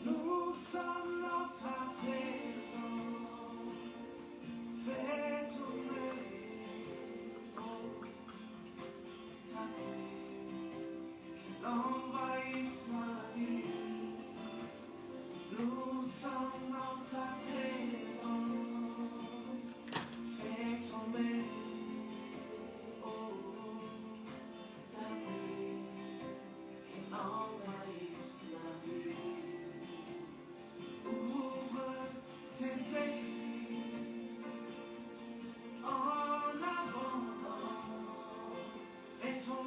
Nous sommes dans ta présence, fais tourner, oh, ta paix, qu'il envahisse ma vie. Nous sommes dans ta présence, fais tomber, oh, ta paix, qu'il envahisse ma vie. Ouvre tes écrits en abondance. Fais ton...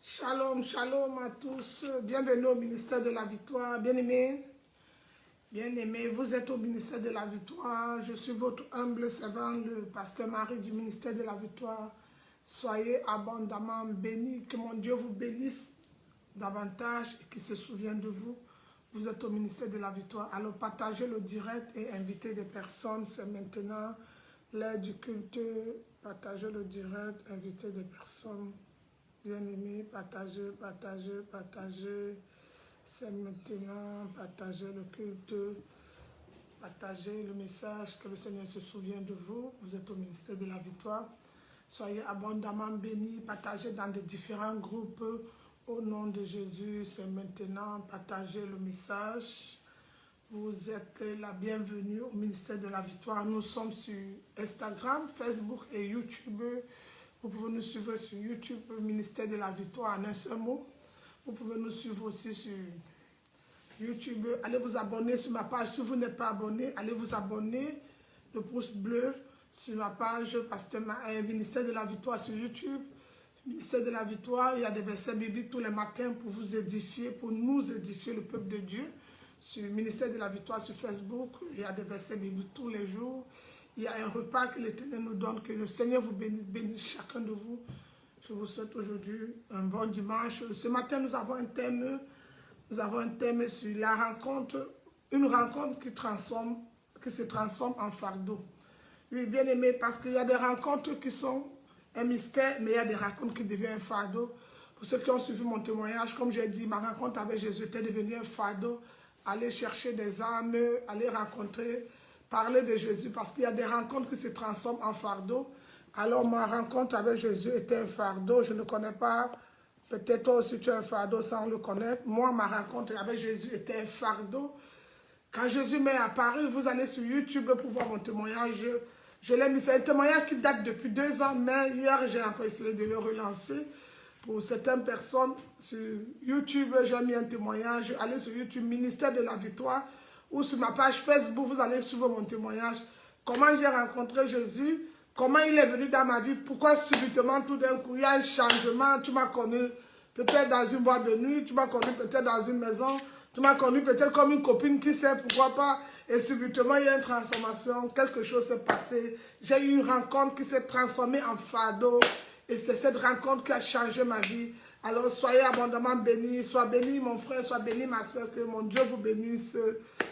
Shalom, shalom à tous. Bienvenue au ministère de la victoire. Bien-aimés, vous êtes au ministère de la victoire. Je suis votre humble servant, le pasteur Marie du ministère de la victoire. Soyez abondamment bénis. Que mon Dieu vous bénisse davantage et qu'il se souvienne de vous. Vous êtes au ministère de la victoire. Alors partagez le direct et invitez des personnes. C'est maintenant l'heure du culte. Partagez le direct, invitez des personnes. Bien-aimés, partagez. C'est maintenant, partagez le culte. Partagez le message, que le Seigneur se souvienne de vous. Vous êtes au ministère de la victoire. Soyez abondamment bénis. Partagez dans des différents groupes. Au nom de Jésus, c'est maintenant, partagez le message. Vous êtes la bienvenue au ministère de la victoire. Nous sommes sur Instagram, Facebook et YouTube. Vous pouvez nous suivre sur YouTube, ministère de la victoire en un seul mot. Vous pouvez nous suivre aussi sur YouTube. Allez vous abonner sur ma page. Si vous n'êtes pas abonné, allez vous abonner. Le pouce bleu sur ma page, ministère de la victoire sur YouTube. Ministère de la victoire, il y a des versets bibliques tous les matins pour vous édifier, pour nous édifier le peuple de Dieu. Sur le ministère de la victoire sur Facebook, il y a des versets bibliques tous les jours. Il y a un repas que l'Éternel nous donne, que le Seigneur vous bénisse chacun de vous. Je vous souhaite aujourd'hui un bon dimanche. Ce matin, nous avons un thème sur la rencontre, une rencontre qui se transforme en fardeau. Oui, bien aimé, parce qu'il y a des rencontres qui sont un mystère, mais il y a des rencontres qui deviennent un fardeau. Pour ceux qui ont suivi mon témoignage, comme j'ai dit, ma rencontre avec Jésus était devenue un fardeau. Aller chercher des âmes, aller rencontrer, parler de Jésus, parce qu'il y a des rencontres qui se transforment en fardeau. Alors ma rencontre avec Jésus était un fardeau. Je ne connais pas, peut-être toi aussi tu as un fardeau sans le connaître. Moi, ma rencontre avec Jésus était un fardeau. Quand Jésus m'est apparu, vous allez sur YouTube pour voir mon témoignage. Je l'ai mis, c'est un témoignage qui date depuis 2 ans, mais hier j'ai encore essayé de le relancer. Pour certaines personnes, sur YouTube, j'ai mis un témoignage. Allez sur YouTube, ministère de la victoire, ou sur ma page Facebook, vous allez suivre mon témoignage. Comment j'ai rencontré Jésus, comment il est venu dans ma vie, pourquoi subitement, tout d'un coup, il y a un changement. Tu m'as connu peut-être dans une boîte de nuit, tu m'as connu peut-être dans une maison, tu m'as connu peut-être comme une copine, qui sait, pourquoi pas. Et subitement, il y a une transformation, quelque chose s'est passé. J'ai eu une rencontre qui s'est transformée en fardeau. Et c'est cette rencontre qui a changé ma vie. Alors, soyez abondamment bénis. Sois béni, mon frère, sois béni, ma soeur. Que mon Dieu vous bénisse.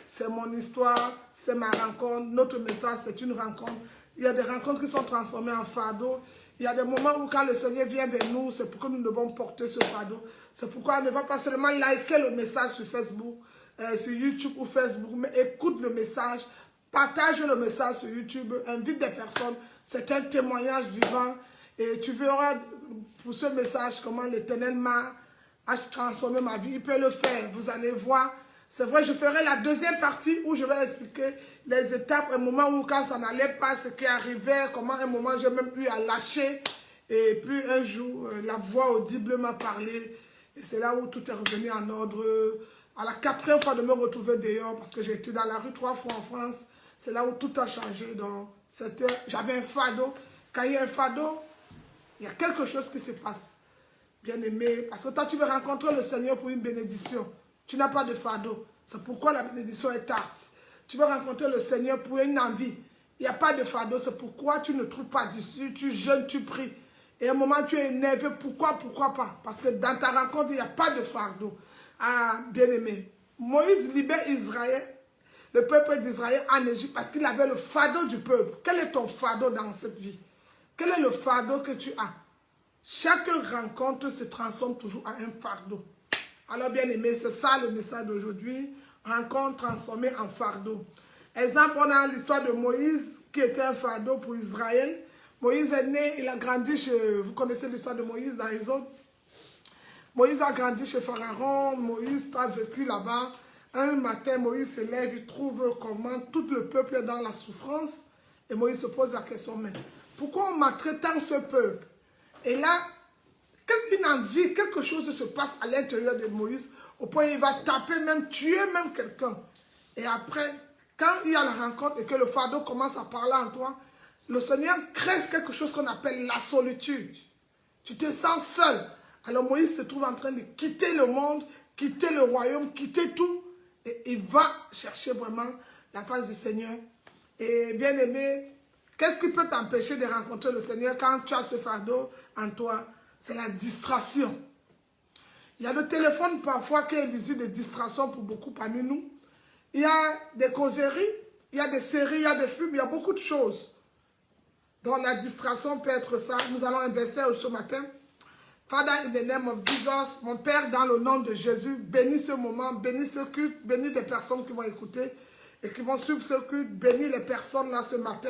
C'est mon histoire, c'est ma rencontre. Notre message, c'est une rencontre. Il y a des rencontres qui sont transformées en fardeau. Il y a des moments où quand le Seigneur vient vers nous, c'est pour que nous devons porter ce fardeau. C'est pourquoi on ne va pas seulement liker le message sur Facebook, sur YouTube ou Facebook, mais écoute le message, partage le message sur YouTube, invite des personnes. C'est un témoignage vivant. Et tu verras pour ce message comment l'Éternel a transformé ma vie. Il peut le faire. Vous allez voir. C'est vrai, je ferai la deuxième partie où je vais expliquer les étapes, un moment où quand ça n'allait pas, ce qui arrivait, comment un moment j'ai même eu à lâcher. Et puis un jour, la voix audible m'a parlé. Et c'est là où tout est revenu en ordre. À la 4e fois de me retrouver dehors, parce que j'ai été dans la rue 3 fois en France. C'est là où tout a changé. Donc, j'avais un fardeau. Quand il y a un fardeau, il y a quelque chose qui se passe. Bien aimé, parce que toi, tu veux rencontrer le Seigneur pour une bénédiction. Tu n'as pas de fardeau. C'est pourquoi la bénédiction est tarte. Tu veux rencontrer le Seigneur pour une envie. Il n'y a pas de fardeau. C'est pourquoi tu ne trouves pas d'issue. Tu jeûnes, tu pries. Et à un moment, tu es énervé. Pourquoi pas? Parce que dans ta rencontre, il n'y a pas de fardeau. Ah, bien aimé. Moïse libère Israël, le peuple d'Israël en Égypte parce qu'il avait le fardeau du peuple. Quel est ton fardeau dans cette vie? Quel est le fardeau que tu as? Chaque rencontre se transforme toujours en un fardeau. Alors bien aimé, c'est ça le message d'aujourd'hui. Rencontre transformée en fardeau. Exemple, on a l'histoire de Moïse qui était un fardeau pour Israël. Moïse est né, il a grandi chez... Vous connaissez l'histoire de Moïse dans les autres. Moïse a grandi chez Pharaon. Moïse a vécu là-bas. Un matin, Moïse se lève, il trouve comment tout le peuple est dans la souffrance. Et Moïse se pose la question, mais pourquoi on maltraite tant ce peuple? Et là, une envie, quelque chose se passe à l'intérieur de Moïse, au point où il va taper, même tuer même quelqu'un. Et après, quand il y a la rencontre et que le fardeau commence à parler en toi, le Seigneur crée quelque chose qu'on appelle la solitude. Tu te sens seul. Alors Moïse se trouve en train de quitter le monde, quitter le royaume, quitter tout. Et il va chercher vraiment la face du Seigneur. Et bien aimé, qu'est-ce qui peut t'empêcher de rencontrer le Seigneur quand tu as ce fardeau en toi? C'est la distraction. Il y a le téléphone parfois qui est l'usine de distraction pour beaucoup parmi nous. Il y a des causeries, il y a des séries, il y a des films, il y a beaucoup de choses. Donc la distraction peut être ça. Nous allons un verset ce matin. Father, in the name of Jesus, mon Père, dans le nom de Jésus, bénis ce moment, bénis ce culte, bénis les personnes qui vont écouter et qui vont suivre ce culte, bénis les personnes là ce matin,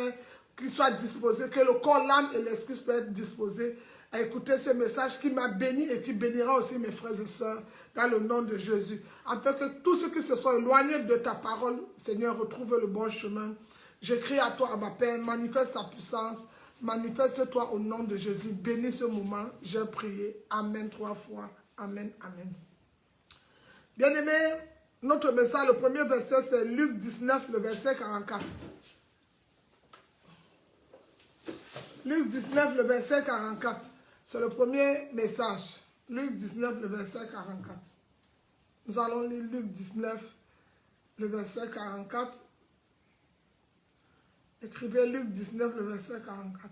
qu'ils soient disposés, que le corps, l'âme et l'esprit puissent être disposés à écouter ce message qui m'a béni et qui bénira aussi mes frères et sœurs dans le nom de Jésus. Afin que tous ceux qui se sont éloignés de ta parole, Seigneur, retrouvent le bon chemin. Je crie à toi, à ma Père, manifeste ta puissance, manifeste-toi au nom de Jésus. Bénis ce moment, j'ai prié. Amen 3 fois. Amen, amen. Bien-aimés, notre message, le premier verset, c'est Luc 19, le verset 44. Luc 19, le verset 44. C'est le premier message. Luc 19, le verset 44. Nous allons lire Luc 19, le verset 44. Écrivez Luc 19, le verset 44.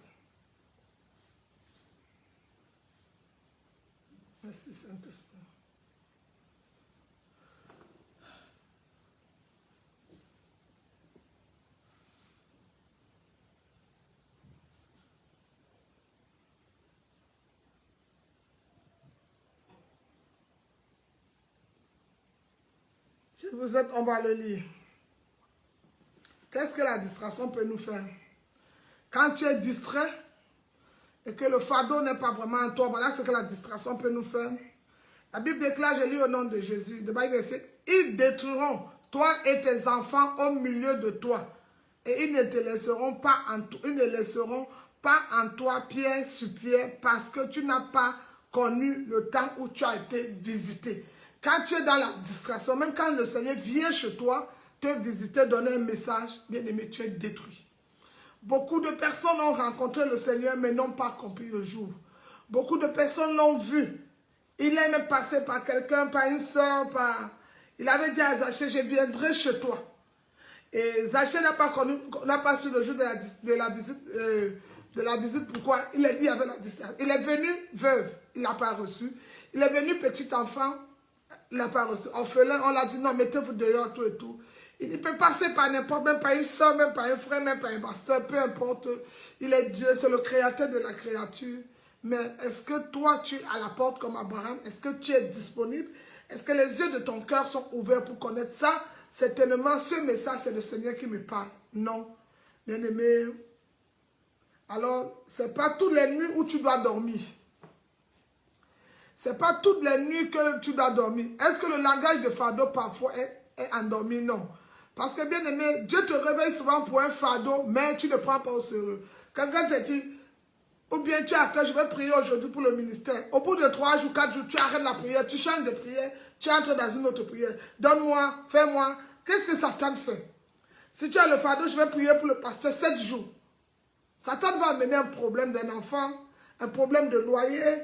Merci Saint-Esprit. Si vous êtes, on va le lire. Qu'est-ce que la distraction peut nous faire? Quand tu es distrait et que le fardeau n'est pas vraiment en toi, voilà ce que la distraction peut nous faire. La Bible déclare, je lis au nom de Jésus, de Bible verset, ils détruiront toi et tes enfants au milieu de toi, et ils ne te laisseront pas en toi pierre sur pierre, parce que tu n'as pas connu le temps où tu as été visité. Quand tu es dans la distraction, même quand le Seigneur vient chez toi, te visiter, donner un message, bien aimé, tu es détruit. Beaucoup de personnes ont rencontré le Seigneur, mais n'ont pas compris le jour. Beaucoup de personnes l'ont vu. Il est même passé par quelqu'un, par une soeur, il avait dit à Zachée, je viendrai chez toi. Et Zachée n'a pas su le jour de la visite, pourquoi? Il a dit avec la distance. Il est venu veuve, il n'a pas reçu. Il est venu petit enfant, il n'a pas reçu. Orphelin, on l'a dit, non, mettez-vous dehors, tout et tout. Il peut passer par n'importe, même par une soeur, même par un frère, même par un pasteur, peu importe. Il est Dieu, c'est le créateur de la créature. Mais est-ce que toi, tu es à la porte comme Abraham? Est-ce que tu es disponible? Est-ce que les yeux de ton cœur sont ouverts pour connaître ça? C'est tellement ce message, c'est le Seigneur qui me parle. Non. Bien-aimé. Alors, ce n'est pas toutes les nuits où tu dois dormir. Ce n'est pas toutes les nuits que tu dois dormir. Est-ce que le langage de fardeau parfois est endormi? Non. Parce que bien aimé, Dieu te réveille souvent pour un fardeau, mais tu ne prends pas au sérieux. Quelqu'un te dit, ou bien tu as fait, je vais prier aujourd'hui pour le ministère. Au bout de 3 jours, 4 jours, tu arrêtes la prière, tu changes de prière, tu entres dans une autre prière. Donne-moi, fais-moi. Qu'est-ce que Satan fait? Si tu as le fardeau, je vais prier pour le pasteur 7 jours. Satan va amener un problème d'un enfant, un problème de loyer,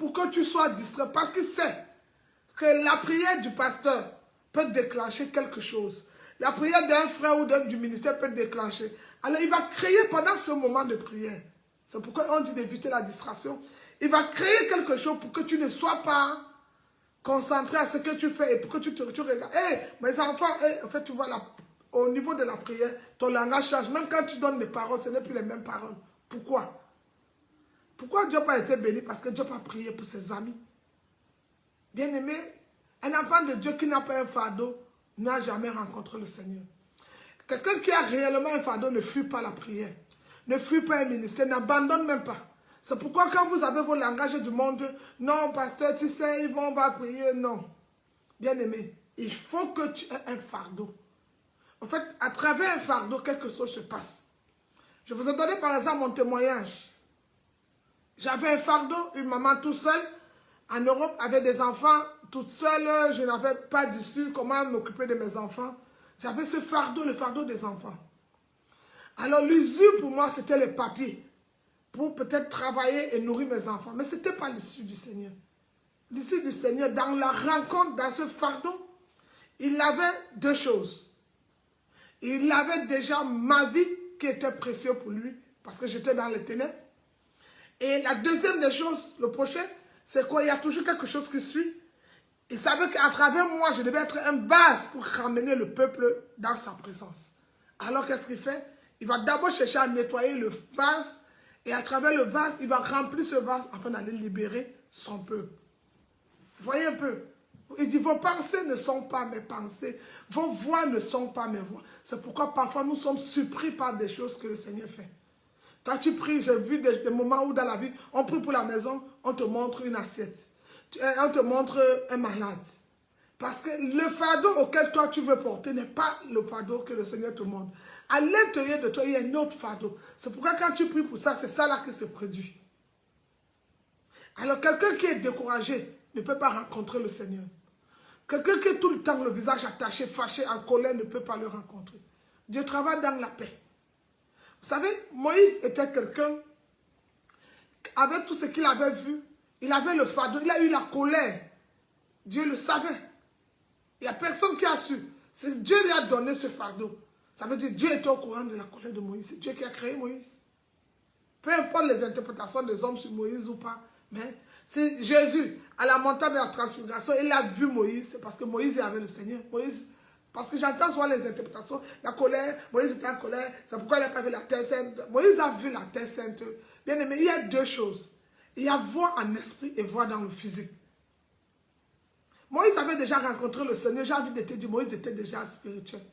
pour que tu sois distrait. Parce qu'il sait que la prière du pasteur peut déclencher quelque chose. La prière d'un frère ou du ministère peut déclencher. Alors il va créer pendant ce moment de prière. C'est pourquoi on dit d'éviter la distraction. Il va créer quelque chose pour que tu ne sois pas concentré à ce que tu fais et pour que tu regardes. Hey, mes enfants, hey, en fait, tu vois, au niveau de la prière, ton langage change. Même quand tu donnes des paroles, ce n'est plus les mêmes paroles. Pourquoi? Pourquoi Job a été béni? Parce que Job a prié pour ses amis. Bien-aimé, un enfant de Dieu qui n'a pas un fardeau n'a jamais rencontré le Seigneur. Quelqu'un qui a réellement un fardeau ne fuit pas la prière. Ne fuit pas un ministère, n'abandonne même pas. C'est pourquoi quand vous avez vos langages du monde, non, pasteur, tu sais, on va prier, non. Bien-aimé, il faut que tu aies un fardeau. En fait, à travers un fardeau, quelque chose se passe. Je vous ai donné par exemple mon témoignage. J'avais un fardeau, une maman toute seule, en Europe, avec des enfants, toute seule, je n'avais pas d'issue, comment m'occuper de mes enfants. J'avais ce fardeau, le fardeau des enfants. Alors l'usure pour moi, c'était les papiers, pour peut-être travailler et nourrir mes enfants. Mais ce n'était pas l'issue du Seigneur. L'issue du Seigneur, dans la rencontre, dans ce fardeau, il avait deux choses. Il avait déjà ma vie qui était précieuse pour lui, parce que j'étais dans les ténèbres. Et la deuxième des choses, le prochain, c'est qu'il y a toujours quelque chose qui suit. Il savait qu'à travers moi, je devais être un vase pour ramener le peuple dans sa présence. Alors qu'est-ce qu'il fait? Il va d'abord chercher à nettoyer le vase, et à travers le vase, il va remplir ce vase afin d'aller libérer son peuple. Vous voyez un peu? Il dit, vos pensées ne sont pas mes pensées, vos voix ne sont pas mes voix. C'est pourquoi parfois nous sommes surpris par des choses que le Seigneur fait. Quand tu pries, j'ai vu des moments où dans la vie, on prie pour la maison, on te montre une assiette. On te montre un malade. Parce que le fardeau auquel toi tu veux porter n'est pas le fardeau que le Seigneur te montre. À l'intérieur de toi, il y a un autre fardeau. C'est pourquoi quand tu pries pour ça, c'est ça là qui se produit. Alors quelqu'un qui est découragé ne peut pas rencontrer le Seigneur. Quelqu'un qui est tout le temps le visage attaché, fâché, en colère, ne peut pas le rencontrer. Dieu travaille dans la paix. Vous savez, Moïse était quelqu'un, avec tout ce qu'il avait vu, il avait le fardeau, il a eu la colère. Dieu le savait. Il n'y a personne qui a su. C'est Dieu lui a donné ce fardeau. Ça veut dire que Dieu était au courant de la colère de Moïse. C'est Dieu qui a créé Moïse. Peu importe les interprétations des hommes sur Moïse ou pas, mais c'est Jésus, à la montagne de la transfiguration, il a vu Moïse, c'est parce que Moïse avait le Seigneur. Moïse, parce que j'entends souvent les interprétations, la colère, Moïse était en colère, c'est pourquoi il n'a pas vu la terre sainte. Moïse a vu la terre sainte. Bien aimé, il y a deux choses. Il y a voix en esprit et voix dans le physique. Moïse avait déjà rencontré le Seigneur, j'ai envie de te dire, Moïse était déjà spirituel.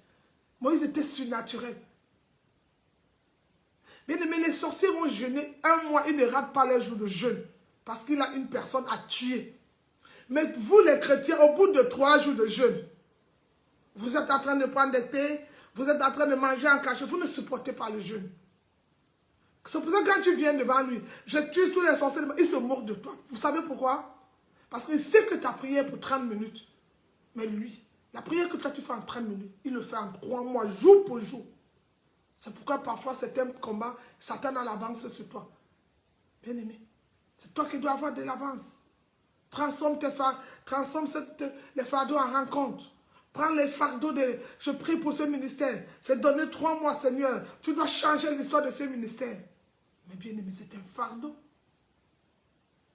Moïse était surnaturel. Bien aimé, les sorciers vont jeûner un mois, ils ne ratent pas leur jour de jeûne, parce qu'il a une personne à tuer. Mais vous les chrétiens, au bout de 3 jours de jeûne, vous êtes en train de prendre des thés, vous êtes en train de manger en cachette, vous ne supportez pas le jeûne. C'est pour ça que quand tu viens devant lui, je tue tous les sorciers, il se moque de toi. Vous savez pourquoi? Parce qu'il sait que tu as prié pour 30 minutes. Mais lui, la prière que toi tu fais en 30 minutes, il le fait en 3 mois, jour pour jour. C'est pourquoi parfois certains combats, Satan a l'avance sur toi. Bien aimé, c'est toi qui dois avoir de l'avance. Transforme les fardeaux en rencontre. Prends les fardeaux de... Je prie pour ce ministère. J'ai donné 3 mois, Seigneur. Tu dois changer l'histoire de ce ministère. Mais bien aimé, c'est un fardeau.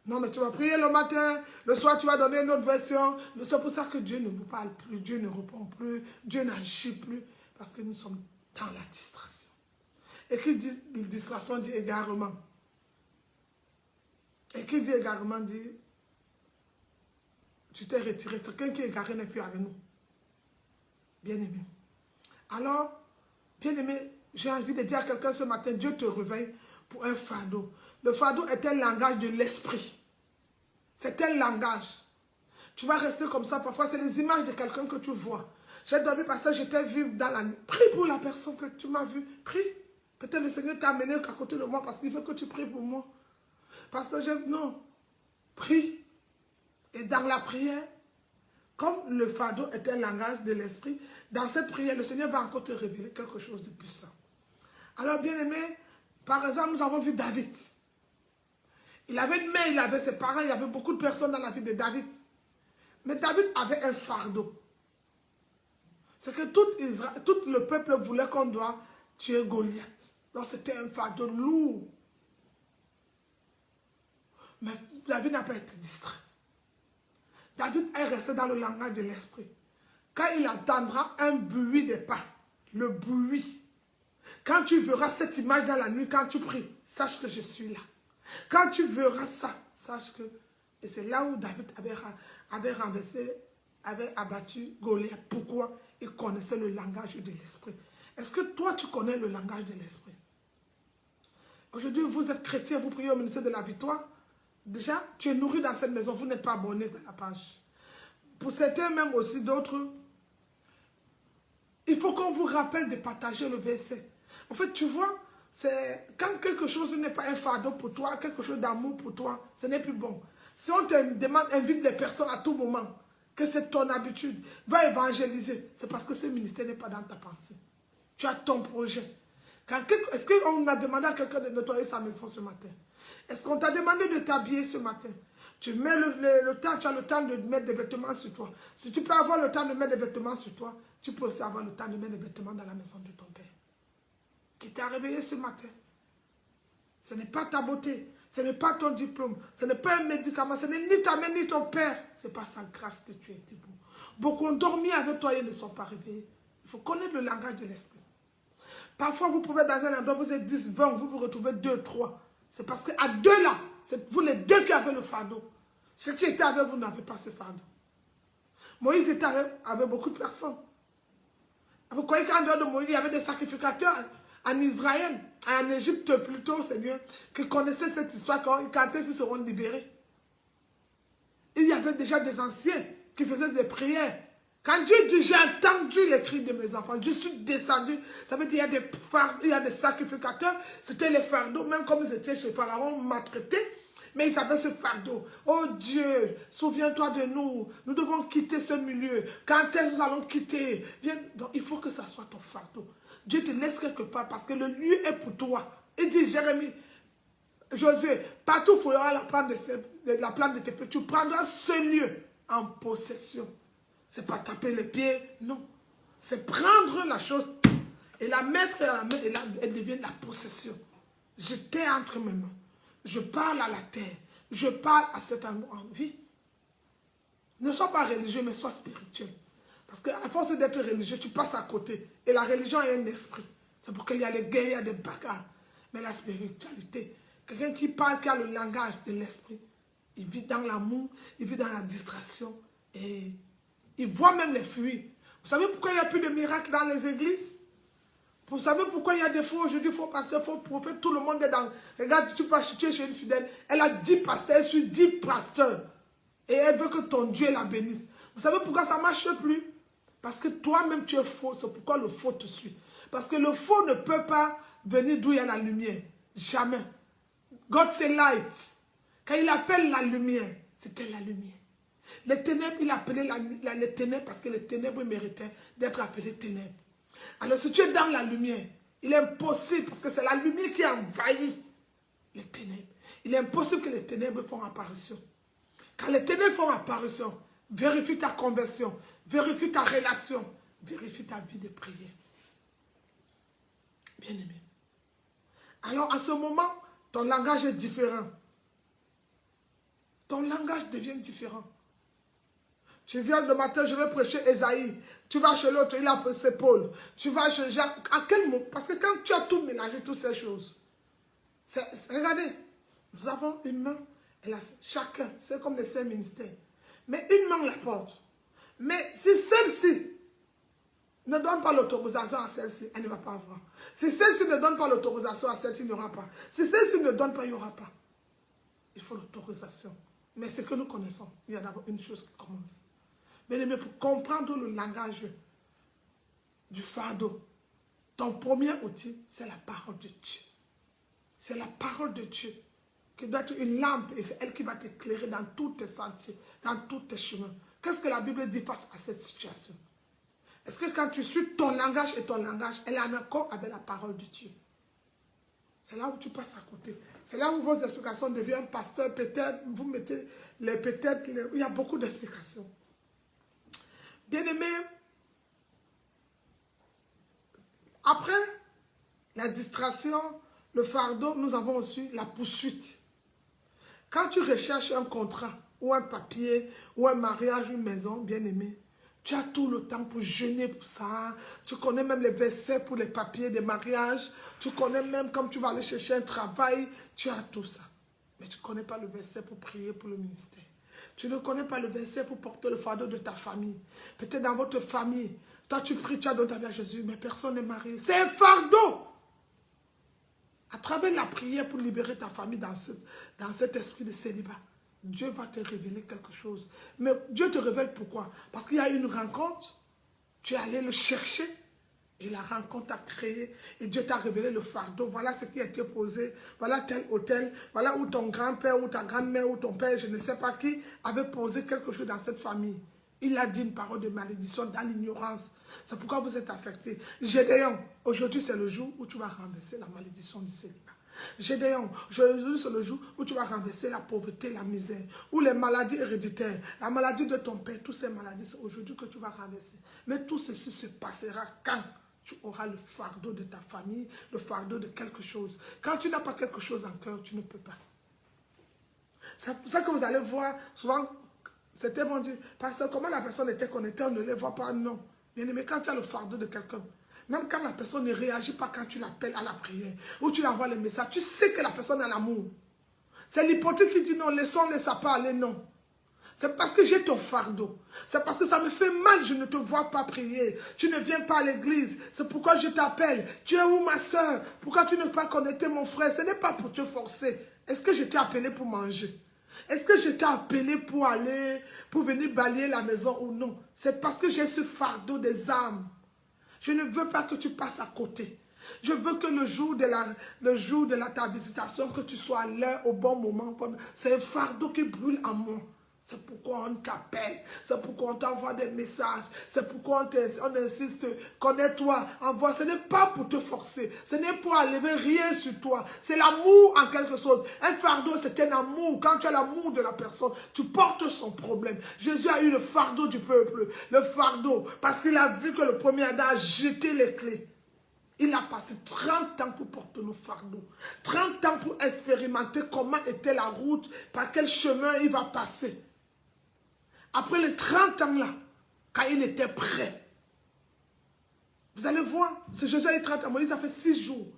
Non, mais tu vas prier le matin, le soir tu vas donner une autre version. C'est pour ça que Dieu ne vous parle plus, Dieu ne répond plus, Dieu n'agit plus. Parce que nous sommes dans la distraction. Et qui dit distraction dit égarement. Et qui dit égarement dit, tu t'es retiré. Quelqu'un qui est égaré n'est plus avec nous. Bien aimé. Alors, bien aimé, j'ai envie de dire à quelqu'un ce matin, Dieu te réveille pour un fardeau. Le fardeau est un langage de l'esprit. C'est un langage. Tu vas rester comme ça. Parfois, c'est les images de quelqu'un que tu vois. J'ai dormi parce que je t'ai vu dans la nuit. Prie pour la personne que tu m'as vue. Prie. Peut-être le Seigneur t'a amené à côté de moi parce qu'il veut que tu pries pour moi. Parce que non. Prie. Et dans la prière, comme le fardeau est un langage de l'esprit, dans cette prière, le Seigneur va encore te révéler quelque chose de puissant. Alors, bien aimé, par exemple, nous avons vu David. Il avait une mère, il avait ses parents, il y avait beaucoup de personnes dans la vie de David. Mais David avait un fardeau. C'est que tout le peuple voulait qu'on doit tuer Goliath. Donc c'était un fardeau lourd. Mais David n'a pas été distrait. David est resté dans le langage de l'esprit. Quand il entendra un bruit des pas, le bruit, quand tu verras cette image dans la nuit, quand tu pries, sache que je suis là. Quand tu verras ça, sache que... Et c'est là où David avait abattu Goliath. Pourquoi? Il connaissait le langage de l'esprit. Est-ce que toi, tu connais le langage de l'esprit? Aujourd'hui, vous êtes chrétien, vous priez au ministère de la victoire. Déjà, tu es nourri dans cette maison, vous n'êtes pas abonné à la page. Pour certains, même aussi d'autres, il faut qu'on vous rappelle de partager le verset. En fait, tu vois, c'est quand quelque chose n'est pas un fardeau pour toi, quelque chose d'amour pour toi, ce n'est plus bon. Si on te demande, invite les personnes à tout moment, que c'est ton habitude, va évangéliser, c'est parce que ce ministère n'est pas dans ta pensée. Tu as ton projet. Est-ce qu'on a demandé à quelqu'un de nettoyer sa maison ce matin? Est-ce qu'on t'a demandé de t'habiller ce matin? Tu mets le temps, tu as le temps de mettre des vêtements sur toi. Si tu peux avoir le temps de mettre des vêtements sur toi, tu peux aussi avoir le temps de mettre des vêtements dans la maison de ton Père. Qui t'a réveillé ce matin. Ce n'est pas ta beauté, ce n'est pas ton diplôme, ce n'est pas un médicament, ce n'est ni ta mère ni ton père. C'est par sa grâce que tu es debout. Beaucoup ont dormi avec toi et ne sont pas réveillés. Il faut connaître le langage de l'esprit. Parfois, vous pouvez dans un endroit, vous êtes 10, 20, vous vous retrouvez 2, 3. C'est parce qu'à deux là, c'est vous les deux qui avez le fardeau. Ceux qui étaient avec vous n'avaient pas ce fardeau. Moïse était avec beaucoup de personnes. Vous croyez qu'en dehors de Moïse, il y avait des sacrificateurs en Israël, en Égypte plutôt, Seigneur, qui connaissaient cette histoire quand ils seront libérés. Il y avait déjà des anciens qui faisaient des prières. Quand Dieu dit, j'ai entendu les cris de mes enfants, je suis descendu, ça veut dire qu'il y a des sacrificateurs, c'était les fardeaux, même comme ils étaient chez Pharaon maltraités, mais ils avaient ce fardeau. Oh Dieu, souviens-toi de nous, nous devons quitter ce milieu. Quand est-ce que nous allons quitter? Donc il faut que ça soit ton fardeau. Dieu te laisse quelque part parce que le lieu est pour toi. Il dit, Jérémie, Josué, partout où il y aura la plante de tes pieds, tu prendras ce lieu en possession. C'est pas taper les pieds, non. C'est prendre la chose et la mettre dans la main et là, elle devient la possession. Je t'ai entre mes mains. Je parle à la terre. Je parle à cet endroit. Oui. Ne sois pas religieux, mais sois spirituel. Parce qu'à force d'être religieux, tu passes à côté. Et la religion est un esprit. C'est pour qu'il y a les guerres, il y a des bagarres. Mais la spiritualité, quelqu'un qui parle, qui a le langage de l'esprit, il vit dans l'amour, il vit dans la distraction et il voit même les fruits. Vous savez pourquoi il n'y a plus de miracles dans les églises? Vous savez pourquoi il y a des faux aujourd'hui, faux pasteurs, faux prophètes, tout le monde est dans... Regarde, tu es chez une fidèle, elle a 10 pasteurs, elle suit 10 pasteurs. Et elle veut que ton Dieu la bénisse. Vous savez pourquoi ça ne marche plus? Parce que toi-même tu es faux, c'est pourquoi le faux te suit. Parce que le faux ne peut pas venir d'où il y a la lumière. Jamais. God c'est light. Quand il appelle la lumière, c'était la lumière. Les ténèbres, il appelait les ténèbres parce que les ténèbres méritaient d'être appelées ténèbres. Alors si tu es dans la lumière, il est impossible, parce que c'est la lumière qui envahit les ténèbres. Il est impossible que les ténèbres font apparition. Quand les ténèbres font apparition, vérifie ta conversion, vérifie ta relation, vérifie ta vie de prière. Bien aimé. Alors à ce moment, ton langage est différent. Ton langage devient différent. Tu viens le matin, je vais prêcher Esaïe. Tu vas chez l'autre, il a prêché Paul. Tu vas chez Jacques. À quel moment? Parce que quand tu as tout mélangé, toutes ces choses, regardez, nous avons une main, chacun, c'est comme les 5 ministères. Mais une main la porte. Mais si celle-ci ne donne pas l'autorisation à celle-ci, elle ne va pas avoir. Si celle-ci ne donne pas l'autorisation à celle-ci, il n'y aura pas. Si celle-ci ne donne pas, il n'y aura pas. Il faut l'autorisation. Mais ce que nous connaissons, il y a d'abord une chose qui commence. Mais pour comprendre le langage du fardeau, ton premier outil, c'est la parole de Dieu. C'est la parole de Dieu qui doit être une lampe et c'est elle qui va t'éclairer dans tous tes sentiers, dans tous tes chemins. Qu'est-ce que la Bible dit face à cette situation? Est-ce que quand tu suis ton langage et ton langage, elle est en accord avec la parole de Dieu? C'est là où tu passes à côté. C'est là où vos explications deviennent pasteur, peut-être, vous mettez les peut-être, il y a beaucoup d'explications. Bien-aimé, après la distraction, le fardeau, nous avons aussi la poursuite. Quand tu recherches un contrat, ou un papier, ou un mariage, une maison, bien-aimé, tu as tout le temps pour jeûner pour ça. Tu connais même les versets pour les papiers de mariage. Tu connais même comme tu vas aller chercher un travail. Tu as tout ça. Mais tu ne connais pas le verset pour prier pour le ministère. Tu ne connais pas le verset pour porter le fardeau de ta famille. Peut-être dans votre famille, toi tu pries, tu as donné ta vie à Jésus, mais personne n'est marié. C'est un fardeau. À travers la prière pour libérer ta famille dans cet esprit de célibat, Dieu va te révéler quelque chose. Mais Dieu te révèle pourquoi? Parce qu'il y a une rencontre, tu es allé le chercher, et la rencontre a créé, et Dieu t'a révélé le fardeau. Voilà ce qui a été posé, voilà tel hôtel, voilà où ton grand-père, ou ta grand-mère, ou ton père, je ne sais pas qui, avait posé quelque chose dans cette famille. Il a dit une parole de malédiction dans l'ignorance. C'est pourquoi vous êtes affectés. Gédéon, aujourd'hui c'est le jour où tu vas renverser la malédiction du célibat. Gédéon, aujourd'hui c'est le jour où tu vas renverser la pauvreté, la misère, ou les maladies héréditaires, la maladie de ton père, toutes ces maladies, c'est aujourd'hui que tu vas renverser. Mais tout ceci se passera quand tu auras le fardeau de ta famille, le fardeau de quelque chose. Quand tu n'as pas quelque chose en cœur, tu ne peux pas. C'est pour ça que vous allez voir, souvent, c'était bon Dieu, pasteur, comment la personne était connectée, on ne les voit pas, non. Bien aimé, quand tu as le fardeau de quelqu'un, même quand la personne ne réagit pas quand tu l'appelles à la prière, ou tu lui envoies le message, tu sais que la personne a l'amour. C'est l'hypocrite qui dit non, laissons-les ça pas aller, non. C'est parce que j'ai ton fardeau. C'est parce que ça me fait mal, je ne te vois pas prier. Tu ne viens pas à l'église. C'est pourquoi je t'appelle. Tu es où ma soeur? Pourquoi tu ne peux pas connecter mon frère? Ce n'est pas pour te forcer. Est-ce que je t'ai appelé pour manger? Est-ce que je t'ai appelé pour aller, pour venir balayer la maison ou non? C'est parce que j'ai ce fardeau des âmes. Je ne veux pas que tu passes à côté. Je veux que le jour de ta visitation, que tu sois là au bon moment. C'est un fardeau qui brûle en moi. C'est pourquoi on t'appelle. C'est pourquoi on t'envoie des messages. C'est pourquoi on insiste. Connais-toi, envoie. Ce n'est pas pour te forcer. Ce n'est pour enlever rien sur toi. C'est l'amour en quelque chose. Un fardeau, c'est un amour. Quand tu as l'amour de la personne, tu portes son problème. Jésus a eu le fardeau du peuple. Le fardeau. Parce qu'il a vu que le premier Adam a jeté les clés. Il a passé 30 ans pour porter nos fardeaux. 30 ans pour expérimenter comment était la route, par quel chemin il va passer. Après les 30 ans là, quand il était prêt, vous allez voir, ce Jésus a eu 30 ans, Moïse a fait 6 jours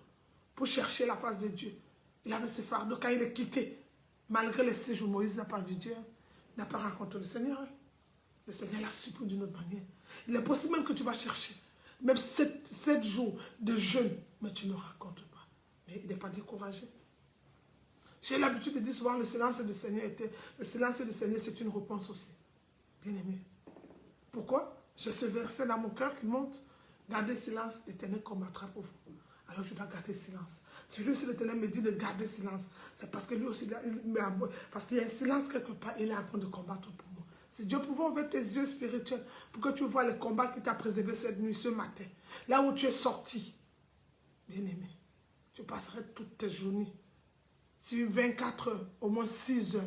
pour chercher la face de Dieu. Il avait ce fardeau quand il est quitté. Malgré les 6 jours, Moïse n'a pas vu Dieu, n'a pas rencontré le Seigneur. Le Seigneur l'a supplié d'une autre manière. Il est possible même que tu vas chercher, même 7 jours de jeûne, mais tu ne rencontres pas. Mais il n'est pas découragé. J'ai l'habitude de dire souvent, le silence du Seigneur, c'est une réponse aussi. Bien aimé. Pourquoi? J'ai ce verset dans mon cœur qui monte. Gardez silence, l'Éternel combattra pour vous. Alors je dois garder silence. Si lui aussi l'Éternel me dit de garder silence, c'est parce que lui aussi, parce qu'il y a un silence quelque part, il est en train de combattre pour moi. Si Dieu pouvait ouvrir tes yeux spirituels pour que tu vois les combats qui t'a préservé cette nuit, ce matin, là où tu es sorti, bien aimé, tu passerais toutes tes journées, sur 24 heures, au moins 6 heures,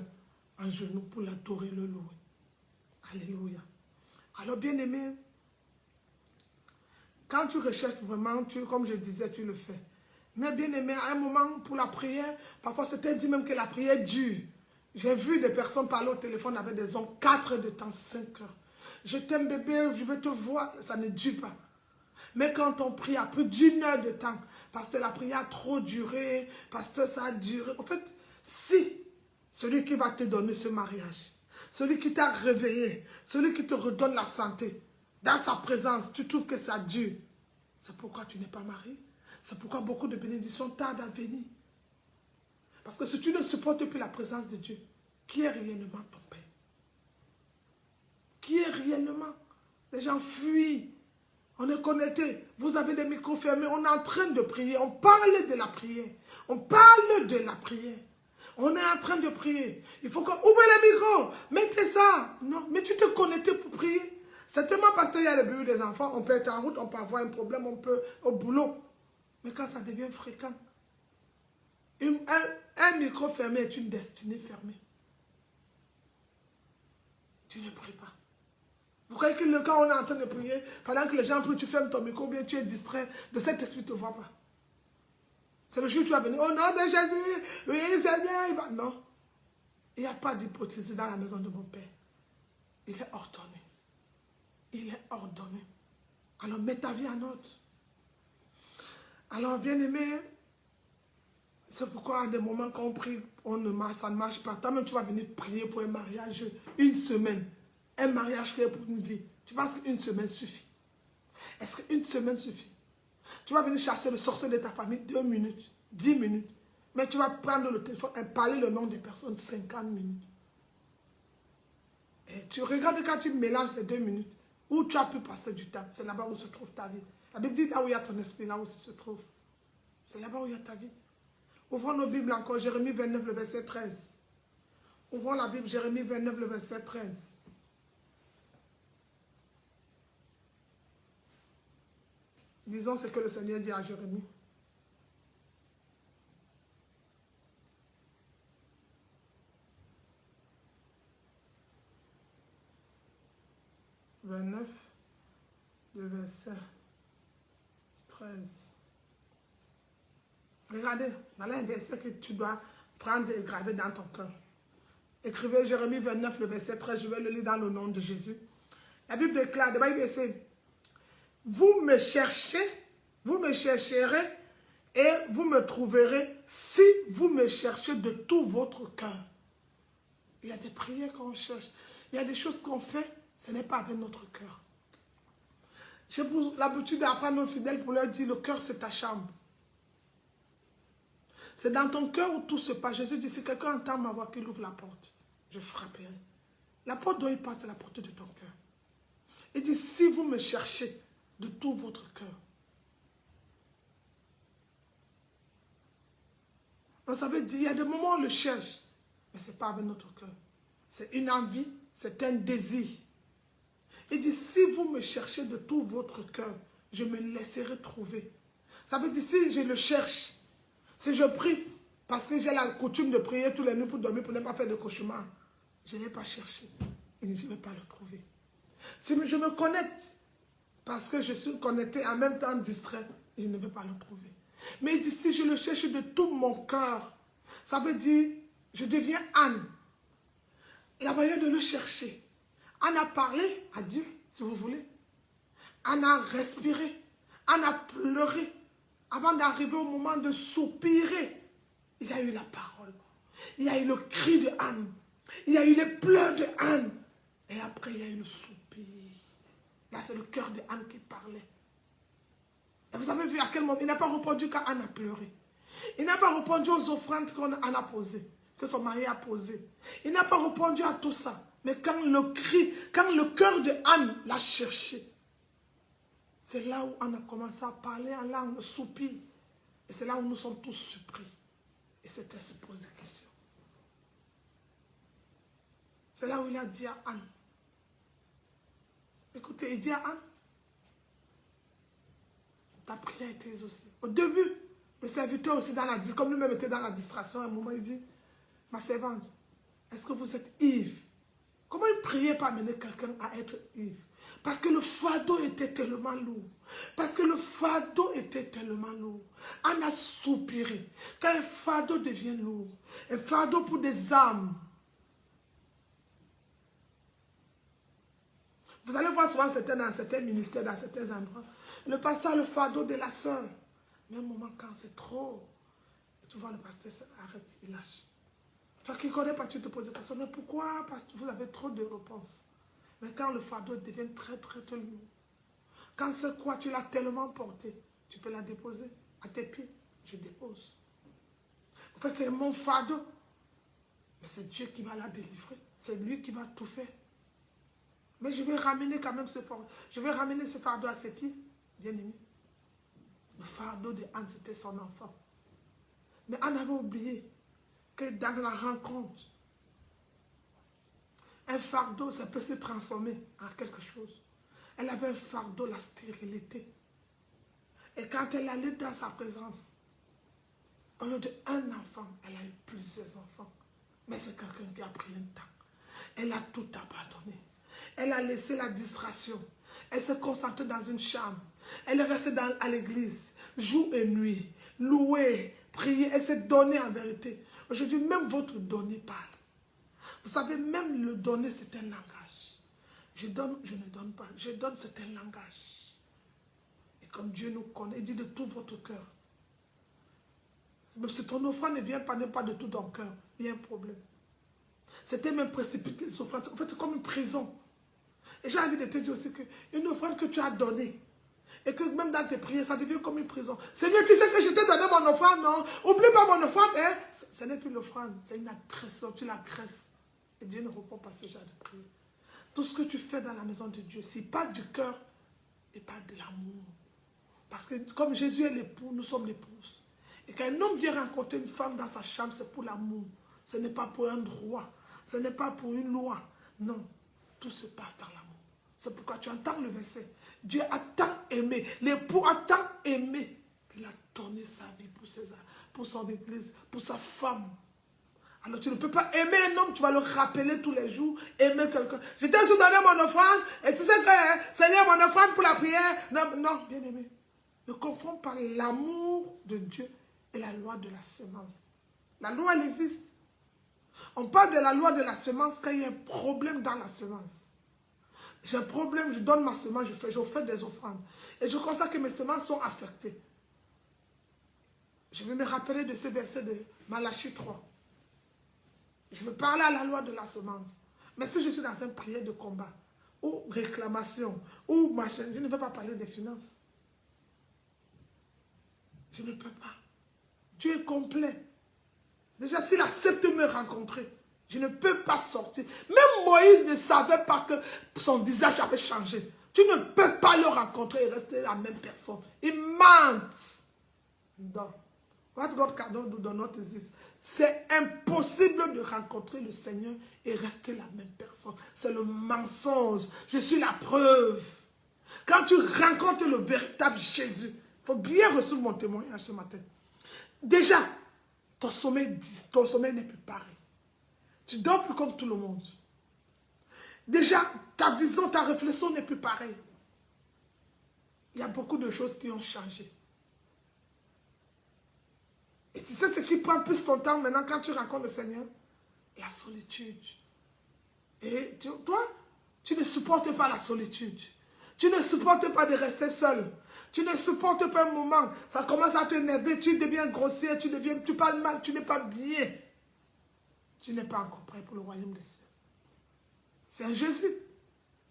en genoux pour l'adorer, le louer. Alléluia. Alors, bien aimé, quand tu recherches vraiment, comme je disais, tu le fais. Mais bien aimé, à un moment, pour la prière, parfois c'était dit même que la prière dure. J'ai vu des personnes parler au téléphone avec des hommes 4 heures de temps, 5 heures. Je t'aime bébé, je veux te voir, ça ne dure pas. Mais quand on prie à plus d'1 heure de temps, parce que la prière a trop duré, parce que ça a duré. En fait, si celui qui va te donner ce mariage, celui qui t'a réveillé, celui qui te redonne la santé, dans sa présence, tu trouves que ça dure. C'est pourquoi tu n'es pas marié. C'est pourquoi beaucoup de bénédictions tardent à venir. Parce que si tu ne supportes plus la présence de Dieu, qui est réellement ton Père? Qui est réellement? Les gens fuient. On est connecté. Vous avez des micros fermés. On est en train de prier. On parle de la prière. On parle de la prière. On est en train de prier. Il faut qu'on ouvre les micros. Mettez ça. Non, mais tu te connectes pour prier. C'est tellement parce qu'il y a le bruit des enfants. On peut être en route, on peut avoir un problème, on peut au boulot. Mais quand ça devient fréquent, un micro fermé est une destinée fermée. Tu ne pries pas. Vous croyez que quand on est en train de prier, pendant que les gens prient, tu fermes ton micro, bien tu es distrait, le Saint-Esprit ne te voit pas. C'est le jour où tu vas venir, au nom de Jésus, oui Seigneur. Non, il n'y a pas d'hypothèse dans la maison de mon Père. Il est ordonné. Il est ordonné. Alors mets ta vie en ordre. Alors bien aimé, C'est pourquoi à des moments quand on prie, ça ne marche pas. Toi-même, tu vas venir prier pour un mariage une semaine. Un mariage qui est pour une vie. Tu penses qu'une semaine suffit? Est-ce qu'une semaine suffit? Tu vas venir chasser le sorcier de ta famille 2 minutes, 10 minutes. Mais tu vas prendre le téléphone et parler le nom des personnes 50 minutes. Et tu regardes quand tu mélanges les 2 minutes, où tu as pu passer du temps. C'est là-bas où se trouve ta vie. La Bible dit là où il y a ton esprit, là où ça se trouve. C'est là-bas où il y a ta vie. Ouvrons nos Bibles encore, Jérémie 29, le verset 13. Ouvrons la Bible, Jérémie 29, le verset 13. Disons ce que le Seigneur dit à Jérémie. « 29, le verset 13. » Regardez, voilà un verset que tu dois prendre et graver dans ton cœur. Écrivez Jérémie 29, le verset 13, je vais le lire dans le nom de Jésus. La Bible déclare, d'abord il verset, vous me chercherez et vous me trouverez si vous me cherchez de tout votre cœur. Il y a des prières qu'on cherche, il y a des choses qu'on fait, ce n'est pas avec notre cœur. J'ai l'habitude d'apprendre aux fidèles pour leur dire, le cœur c'est ta chambre. C'est dans ton cœur où tout se passe. Jésus dit, si quelqu'un entend ma voix, qu'il ouvre la porte, je frapperai. La porte dont il parle, c'est la porte de ton cœur. Il dit, si vous me cherchez de tout votre cœur. Donc ça veut dire, il y a des moments où on le cherche, mais ce n'est pas avec notre cœur. C'est une envie, c'est un désir. Il dit, si vous me cherchez de tout votre cœur, je me laisserai trouver. Ça veut dire, si je le cherche, si je prie, parce que j'ai la coutume de prier tous les nuits pour dormir, pour ne pas faire de cauchemar, je ne l'ai pas cherché et je ne vais pas le trouver. Si je me connecte, parce que je suis connecté en même temps distrait, je ne vais pas le trouver. Mais il dit, si je le cherche de tout mon cœur, ça veut dire, je deviens Anne. La manière de le chercher. Anne a parlé à Dieu, si vous voulez. Anne a respiré. Anne a pleuré. Avant d'arriver au moment de soupirer, il y a eu la parole. Il y a eu le cri de Anne. Il y a eu les pleurs de Anne. Et après, il y a eu le soupir. Là, c'est le cœur de Anne qui parlait. Et vous avez vu à quel moment, il n'a pas répondu quand Anne a pleuré. Il n'a pas répondu aux offrandes qu'Anne a posées, que son mari a posées. Il n'a pas répondu à tout ça. Mais quand le cri, quand le cœur de Anne l'a cherché, c'est là où on a commencé à parler en langue, le soupir. Et c'est là où nous sommes tous surpris. Et c'était se pose des questions. C'est là où il a dit à Anne. Écoutez, il dit à Anne, ta prière a été exaucée. Au début, le serviteur aussi, comme lui-même était dans la distraction, à un moment, il dit, ma servante, est-ce que vous êtes ivre? Comment il priait pour amener quelqu'un à être ivre? Parce que le fardeau était tellement lourd. Parce que le fardeau était tellement lourd. Anne a soupiré. Quand un fardeau devient lourd, un fardeau pour des âmes. Vous allez voir souvent dans certains ministères, dans certains endroits, le pasteur a le fardeau de la sœur. Mais un moment quand c'est trop, et tu vois le pasteur arrête, il lâche. Toi qui ne connais pas, tu te poses des questions, mais pourquoi? Parce que vous avez trop de réponses. Mais quand le fardeau devient très lourd, quand c'est quoi, tu l'as tellement porté, tu peux la déposer à tes pieds. Je dépose. En fait, c'est mon fardeau. Mais c'est Dieu qui va la délivrer. C'est lui qui va tout faire. Mais je vais ramener quand même ce fardeau. Je vais ramener ce fardeau à ses pieds, bien aimé. Le fardeau de Anne, c'était son enfant. Mais Anne avait oublié que dans la rencontre, un fardeau, ça peut se transformer en quelque chose. Elle avait un fardeau, la stérilité. Et quand elle allait dans sa présence, au lieu d'un enfant, elle a eu plusieurs enfants. Mais c'est quelqu'un qui a pris un temps. Elle a tout abandonné. Elle a laissé la distraction. Elle s'est concentrée dans une chambre. Elle est restée à l'église, jour et nuit, louer, prier. Elle s'est donnée en vérité. Aujourd'hui, même votre donné parle. Vous savez, même le donner, c'est un langage. Je donne, je ne donne pas. Je donne, c'est un langage. Et comme Dieu nous connaît, il dit de tout votre cœur. Même si ton offrande ne vient pas, de tout ton cœur, il y a un problème. C'était même précipité, les offrandes. En fait, c'est comme une prison. Et j'ai envie de te dire aussi qu'une offrande que tu as donnée, et que même dans tes prières, ça devient comme une prison. Seigneur, tu sais que je t'ai donné mon offrande, non? Oublie pas mon offrande, hein? Ce n'est plus l'offrande, c'est une agression, tu l'agresses. Et Dieu ne répond pas à ce genre de prière. Tout ce que tu fais dans la maison de Dieu, s'il parle du cœur, il parle de l'amour. Parce que comme Jésus est l'époux, nous sommes l'épouse. Et quand un homme vient rencontrer une femme dans sa chambre, c'est pour l'amour. Ce n'est pas pour un droit. Ce n'est pas pour une loi. Non, tout se passe dans l'amour. C'est pourquoi tu entends le verset. Dieu a tant aimé, l'époux a tant aimé qu'il a donné sa vie pour son église, pour sa femme. Alors tu ne peux pas aimer un homme, tu vas le rappeler tous les jours, aimer quelqu'un. Je t'ai aussi donné mon offrande, et tu sais que Seigneur, mon offrande pour la prière. Non, non, bien aimé. Ne confonds pas l'amour de Dieu et la loi de la semence. La loi, elle existe. On parle de la loi de la semence quand il y a un problème dans la semence. J'ai un problème, je donne ma semence, je fais des offrandes. Et je constate que mes semences sont affectées. Je vais me rappeler de ce verset de Malachie 3. Je veux parler à la loi de la semence. Mais si je suis dans une prière de combat, ou réclamation, ou machin, je ne vais pas parler des finances. Je ne peux pas. Dieu est complet. Déjà, s'il accepte de me rencontrer, je ne peux pas sortir. Même Moïse ne savait pas que son visage avait changé. Tu ne peux pas le rencontrer et rester la même personne. Il ment. Non. What God cannot do does not exist. C'est impossible de rencontrer le Seigneur et rester la même personne. C'est le mensonge. Je suis la preuve. Quand tu rencontres le véritable Jésus, il faut bien recevoir mon témoignage ce matin. Déjà, ton sommeil n'est plus pareil. Tu dors plus comme tout le monde. Déjà, ta vision, ta réflexion n'est plus pareille. Il y a beaucoup de choses qui ont changé. Et tu sais ce qui prend plus ton temps maintenant quand tu rencontres le Seigneur? La solitude. Et toi, tu ne supportes pas la solitude. Tu ne supportes pas de rester seul. Tu ne supportes pas un moment. Ça commence à t'énerver, tu deviens grossier, tu parles mal, tu n'es pas bien. Tu n'es pas encore prêt pour le royaume des cieux. C'est un Jésus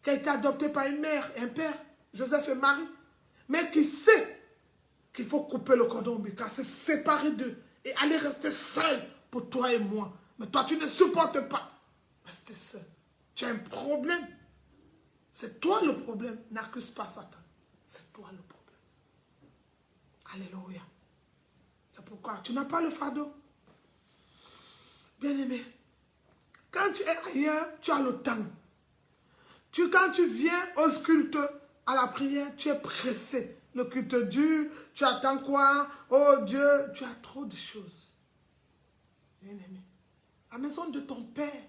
qui a été adopté par une mère et un père, Joseph et Marie, mais qui sait qu'il faut couper le cordon ombilical, se séparer d'eux et aller rester seul pour toi et moi. Mais toi, tu ne supportes pas rester seul. Tu as un problème. C'est toi le problème. N'accuse pas Satan. C'est toi le problème. Alléluia. C'est pourquoi tu n'as pas le fardeau. Bien-aimé, quand tu es ailleurs, tu as le temps. Quand tu viens au culte, à la prière, tu es pressé. Le culte dure, tu attends quoi? Oh Dieu, tu as trop de choses. Bien-aimé, la maison de ton Père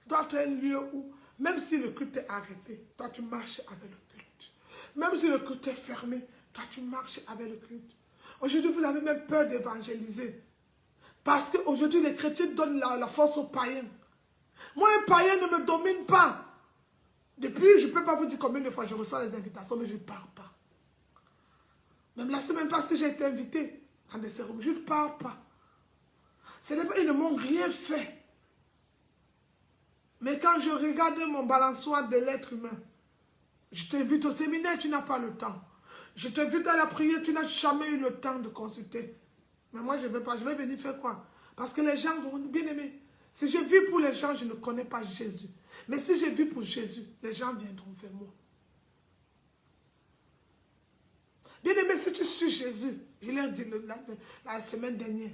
doit être un lieu où, même si le culte est arrêté, toi tu marches avec le culte. Même si le culte est fermé, toi tu marches avec le culte. Aujourd'hui, vous avez même peur d'évangéliser. Parce qu'aujourd'hui, les chrétiens donnent la force aux païens. Moi, un païen ne me domine pas. Depuis, je ne peux pas vous dire combien de fois je reçois les invitations, mais je ne pars pas. Même la semaine passée, j'ai été invité à des cérémonies. Je ne pars pas. Ils ne m'ont rien fait. Mais quand je regarde mon balançoire de l'être humain, je t'invite au séminaire, tu n'as pas le temps. Je t'invite à la prière, tu n'as jamais eu le temps de consulter. Mais moi, je ne vais pas. Je vais venir faire quoi? Parce que les gens vont bien aimer. Si je vis pour les gens, je ne connais pas Jésus. Mais si je vis pour Jésus, les gens viendront vers moi. Bien aimé, si tu suis Jésus, je l'ai dit la semaine dernière,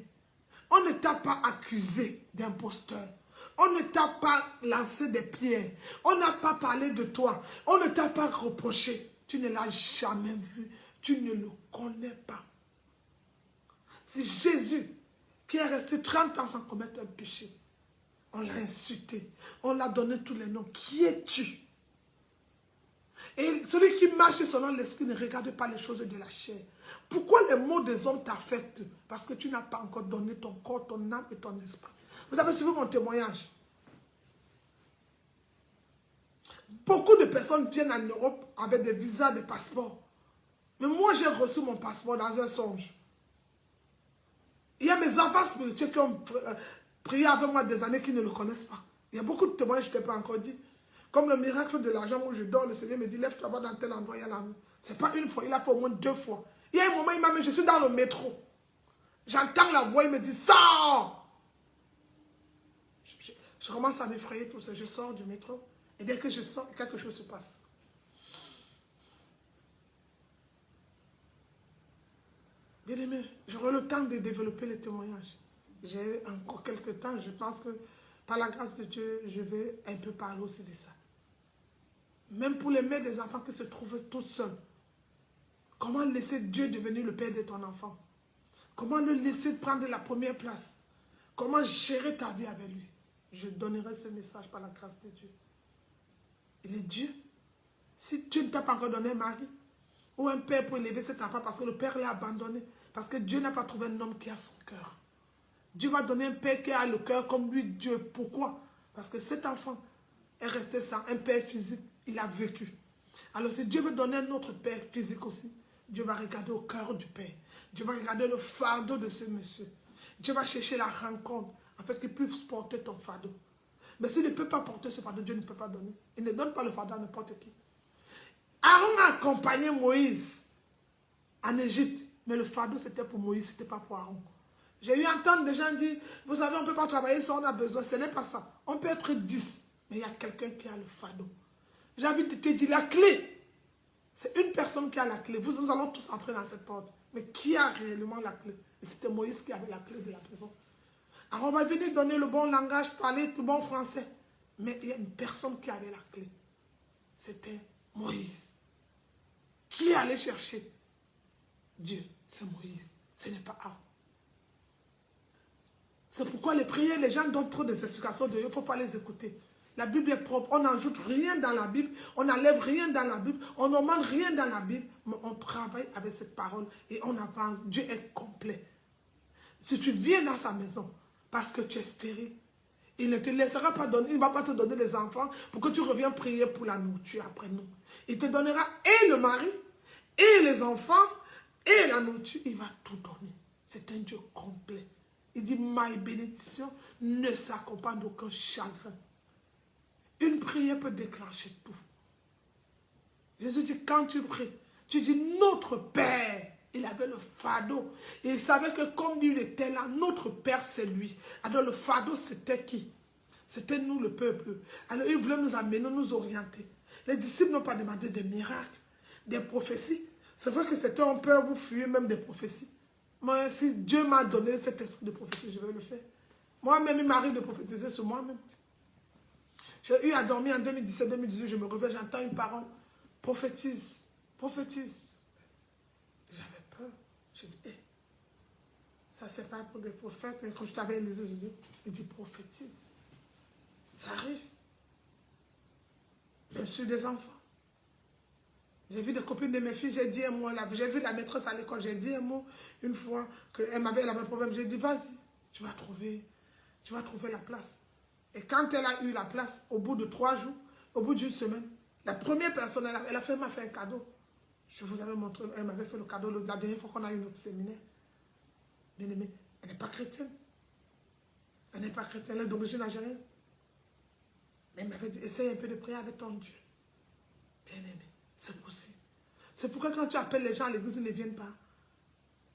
on ne t'a pas accusé d'imposteur. On ne t'a pas lancé des pierres. On n'a pas parlé de toi. On ne t'a pas reproché. Tu ne l'as jamais vu. Tu ne le connais pas. C'est Jésus qui est resté 30 ans sans commettre un péché. On l'a insulté. On l'a donné tous les noms. Qui es-tu? Et celui qui marche selon l'esprit ne regarde pas les choses de la chair. Pourquoi les mots des hommes t'affectent? Parce que tu n'as pas encore donné ton corps, ton âme et ton esprit. Vous avez suivi mon témoignage. Beaucoup de personnes viennent en Europe avec des visas, des passeports. Mais moi, j'ai reçu mon passeport dans un songe. Il y a mes enfants spirituels qui ont prié avec moi des années qui ne le connaissent pas. Il y a beaucoup de témoignages que je ne t'ai pas encore dit. Comme le miracle de l'argent où je dors, le Seigneur me dit, lève-toi dans tel endroit, il y a l'argent. Ce n'est pas une fois, il a fait au moins 2 fois. Il y a un moment, il m'a mis, je suis dans le métro. J'entends la voix, il me dit, sors! Je commence à m'effrayer tout ça. Je sors du métro. Et dès que je sors, quelque chose se passe. Bien aimé, j'aurai le temps de développer les témoignages. J'ai encore quelques temps, je pense que par la grâce de Dieu, je vais un peu parler aussi de ça. Même pour les mères des enfants qui se trouvent toutes seules. Comment laisser Dieu devenir le père de ton enfant? Comment le laisser prendre la première place? Comment gérer ta vie avec lui? Je donnerai ce message par la grâce de Dieu. Il est Dieu. Si Dieu ne t'a pas encore donné un mari ou un père pour élever cet enfant parce que le père l'a abandonné, parce que Dieu n'a pas trouvé un homme qui a son cœur. Dieu va donner un père qui a le cœur comme lui, Dieu. Pourquoi? Parce que cet enfant est resté sans un père physique. Il a vécu. Alors si Dieu veut donner un autre père physique aussi, Dieu va regarder au cœur du père. Dieu va regarder le fardeau de ce monsieur. Dieu va chercher la rencontre afin qu'il puisse porter ton fardeau. Mais s'il ne peut pas porter ce fardeau, Dieu ne peut pas donner. Il ne donne pas le fardeau à n'importe qui. Aaron a accompagné Moïse en Égypte. Mais le fardeau, c'était pour Moïse, ce n'était pas pour Aaron. J'ai eu entendre des gens dire, vous savez, on ne peut pas travailler si on a besoin. Ce n'est pas ça. On peut être 10, mais il y a quelqu'un qui a le fardeau. J'ai envie de te dire, la clé, c'est une personne qui a la clé. Nous allons tous entrer dans cette porte. Mais qui a réellement la clé? Et c'était Moïse qui avait la clé de la maison. Alors on va venir donner le bon langage, parler le bon français. Mais il y a une personne qui avait la clé. C'était Moïse. Qui allait chercher Dieu? C'est Moïse. Ce n'est pas Aaron. C'est pourquoi les prières, les gens donnent trop des explications de Dieu. Il ne faut pas les écouter. La Bible est propre. On n'ajoute rien dans la Bible. On n'enlève rien dans la Bible. On n'augmente rien dans la Bible. Mais on travaille avec cette parole et on avance. Dieu est complet. Si tu viens dans sa maison parce que tu es stérile, il ne te laissera pas donner, il ne va pas te donner des enfants pour que tu reviennes prier pour la nourriture après nous. Il te donnera et le mari, et les enfants, et la nourriture. Il va tout donner. C'est un Dieu complet. Il dit, ma bénédiction ne s'accompagne d'aucun chagrin. Une prière peut déclencher tout. Jésus dit, quand tu pries, tu dis, notre Père. Il avait le fardeau. Et il savait que comme lui était là, notre Père, c'est lui. Alors le fardeau, c'était qui? C'était nous, le peuple. Alors il voulait nous amener, nous orienter. Les disciples n'ont pas demandé des miracles, des prophéties. C'est vrai que c'était un peu, vous fuyez même des prophéties. Moi, si Dieu m'a donné cet esprit de prophétie, je vais le faire. Moi-même, il m'arrive de prophétiser sur moi-même. J'ai eu à dormir en 2017-2018, je me réveille, j'entends une parole. Prophétise, prophétise. J'avais peur. Je dis, hey, ça c'est pas pour des prophètes. Et quand je t'avais lisé, je dis, il dit prophétise. Ça arrive. Même sur des enfants. J'ai vu des copines de mes filles, j'ai dit un mot là. J'ai vu la maîtresse à l'école, j'ai dit un mot une fois qu'elle avait le même problème. J'ai dit, vas-y, tu vas trouver la place. Et quand elle a eu la place, au bout de 3 jours, au bout d'une semaine, la première personne, elle m'a fait un cadeau. Je vous avais montré, elle m'avait fait le cadeau la dernière fois qu'on a eu notre séminaire. Bien aimé, elle n'est pas chrétienne. Elle n'est pas chrétienne, elle est d'origine algérienne. Mais elle m'avait dit, essaye un peu de prier avec ton Dieu. Bien aimé, c'est possible. C'est pourquoi quand tu appelles les gens à l'église, ils ne viennent pas.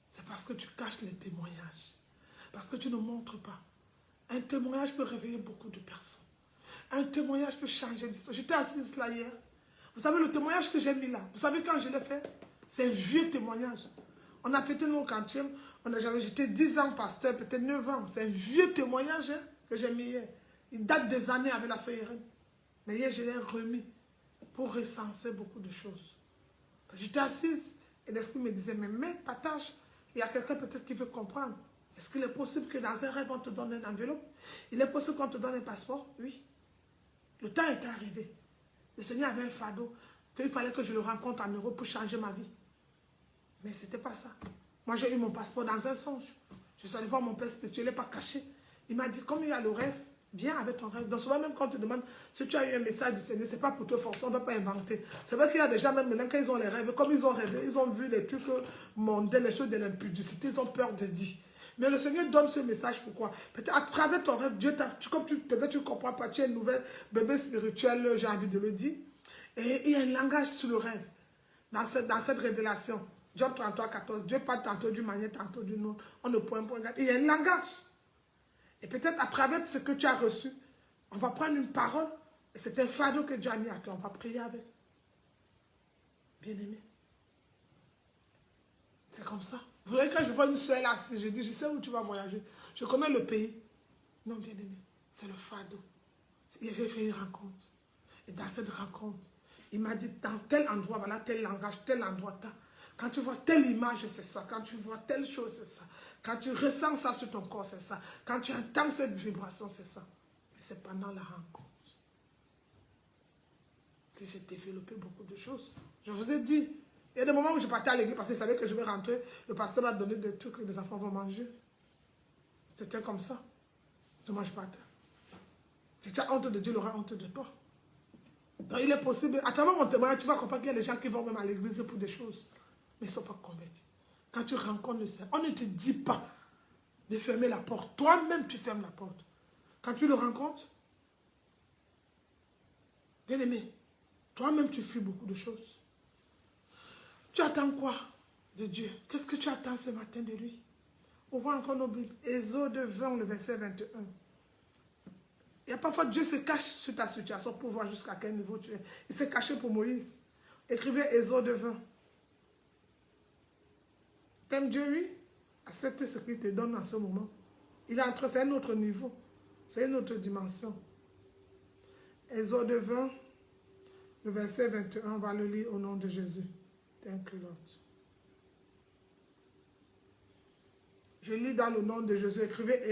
C'est parce que tu caches les témoignages. Parce que tu ne montres pas. Un témoignage peut réveiller beaucoup de personnes. Un témoignage peut changer l'histoire. J'étais assise là hier. Vous savez, le témoignage que j'ai mis là, vous savez quand je l'ai fait? C'est un vieux témoignage. On a fêté nos quantièmes. J'étais 10 ans pasteur, peut-être 9 ans. C'est un vieux témoignage que j'ai mis hier. Il date des années avec la sœur Irène. Mais hier, je l'ai remis pour recenser beaucoup de choses. J'étais assise et l'esprit me disait, mais partage. Il y a quelqu'un peut-être qui veut comprendre. Est-ce qu'il est possible que dans un rêve, on te donne un enveloppe? Il est possible qu'on te donne un passeport? Oui. Le temps est arrivé. Le Seigneur avait un fardeau qu'il fallait que je le rencontre en Europe pour changer ma vie. Mais ce n'était pas ça. Moi, j'ai eu mon passeport dans un songe. Je suis allé voir mon père spirituel, il n'est pas caché. Il m'a dit, comme il y a le rêve, viens avec ton rêve. Donc souvent, même quand on te demande si tu as eu un message du Seigneur, ce n'est pas pour te forcer, on ne doit pas inventer. C'est vrai qu'il y a des gens, même maintenant, quand ils ont les rêves, comme ils ont rêvé, ils ont vu les trucs mondains, les choses de l'impudicité, ils ont peur de dire. Mais le Seigneur donne ce message, pourquoi? Peut-être à travers ton rêve, Dieu t'a, peut-être tu ne comprends pas, tu es une nouvelle bébé spirituel, j'ai envie de le dire. Et il y a un langage sur le rêve. Dans cette révélation, Job 33, 14, Dieu parle tantôt d'une manière, tantôt d'une autre. On ne point pas. Il y a un langage. Et peut-être à travers ce que tu as reçu, on va prendre une parole. Et c'est un fardeau que Dieu a mis à cœur. On va prier avec. Bien-aimé. C'est comme ça. Vous voyez, quand je vois une soeur là, je dis, je sais où tu vas voyager. Je connais le pays. Non, bien-aimé, c'est le fardeau. J'ai fait une rencontre. Et dans cette rencontre, il m'a dit, dans tel endroit, voilà, tel langage, tel endroit, quand tu vois telle image, c'est ça. Quand tu vois telle chose, c'est ça. Quand tu ressens ça sur ton corps, c'est ça. Quand tu entends cette vibration, c'est ça. Et c'est pendant la rencontre que j'ai développé beaucoup de choses. Je vous ai dit, il y a des moments où je partais à l'église parce que je savais que je vais rentrer, le pasteur m'a donné des trucs que les enfants vont manger. C'était comme ça. Je ne mange pas. Si tu as honte de Dieu, il aura honte de toi. Donc il est possible, à travers mon témoignage, tu vas comprendre qu'il y a des gens qui vont même à l'église pour des choses, mais ils ne sont pas convertis. Quand tu rencontres le Seigneur, on ne te dit pas de fermer la porte. Toi-même, tu fermes la porte. Quand tu le rencontres, bien aimé, toi-même, tu fuis beaucoup de choses. Tu attends quoi de Dieu? Qu'est-ce que tu attends ce matin de lui? On voit encore nos Bibles. Exode 20, le verset 21. Il y a parfois Dieu se cache sur ta situation pour voir jusqu'à quel niveau tu es. Il s'est caché pour Moïse. Écrivez Exode 20. T'aimes Dieu, oui? Accepte ce qu'il te donne en ce moment. Il est en train, c'est un autre niveau. C'est une autre dimension. Exode 20, le verset 21, on va le lire au nom de Jésus. Thank you, Lord. Je lis dans le nom de Jésus. Écrivez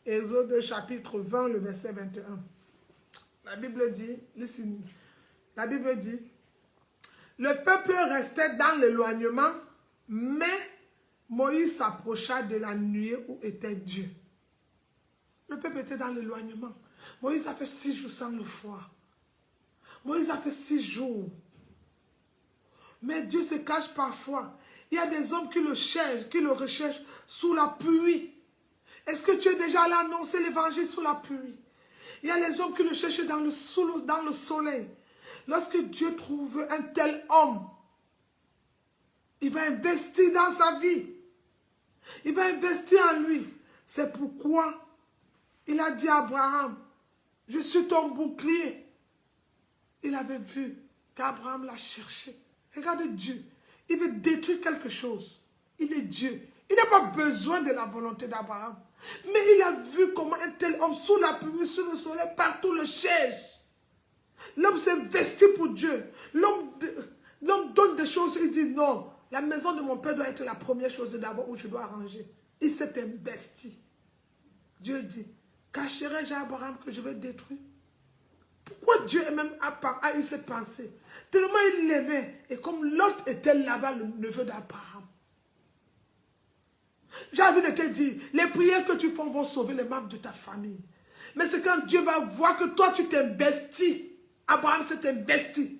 Exode chapitre 20, le verset 21. La Bible dit, listen, la Bible dit, le peuple restait dans l'éloignement, mais Moïse s'approcha de la nuée où était Dieu. Le peuple était dans l'éloignement. Moïse a fait 6 jours sans le voir. Moïse a fait 6 jours. Mais Dieu se cache parfois. Il y a des hommes qui le cherchent, qui le recherchent sous la pluie. Est-ce que tu es déjà allé annoncer l'évangile sous la pluie? Il y a les hommes qui le cherchent dans le soleil. Lorsque Dieu trouve un tel homme, il va investir dans sa vie. Il va investir en lui. C'est pourquoi il a dit à Abraham, je suis ton bouclier. Il avait vu qu'Abraham l'a cherché. Regardez Dieu. Il veut détruire quelque chose. Il est Dieu. Il n'a pas besoin de la volonté d'Abraham. Mais il a vu comment un tel homme, sous la pluie, sous le soleil, partout le cherche. L'homme s'est investi pour Dieu. L'homme donne des choses. Il dit non. La maison de mon père doit être la première chose d'abord où je dois arranger. Il s'est investi. Dieu dit, cacherai-je à Abraham que je vais détruire? Pourquoi Dieu même a eu cette pensée? Tellement il l'aimait. Et comme l'autre était là-bas, le neveu d'Abraham. J'ai envie de te dire, les prières que tu fais vont sauver les membres de ta famille. Mais c'est quand Dieu va voir que toi tu t'investis. Abraham s'est investi.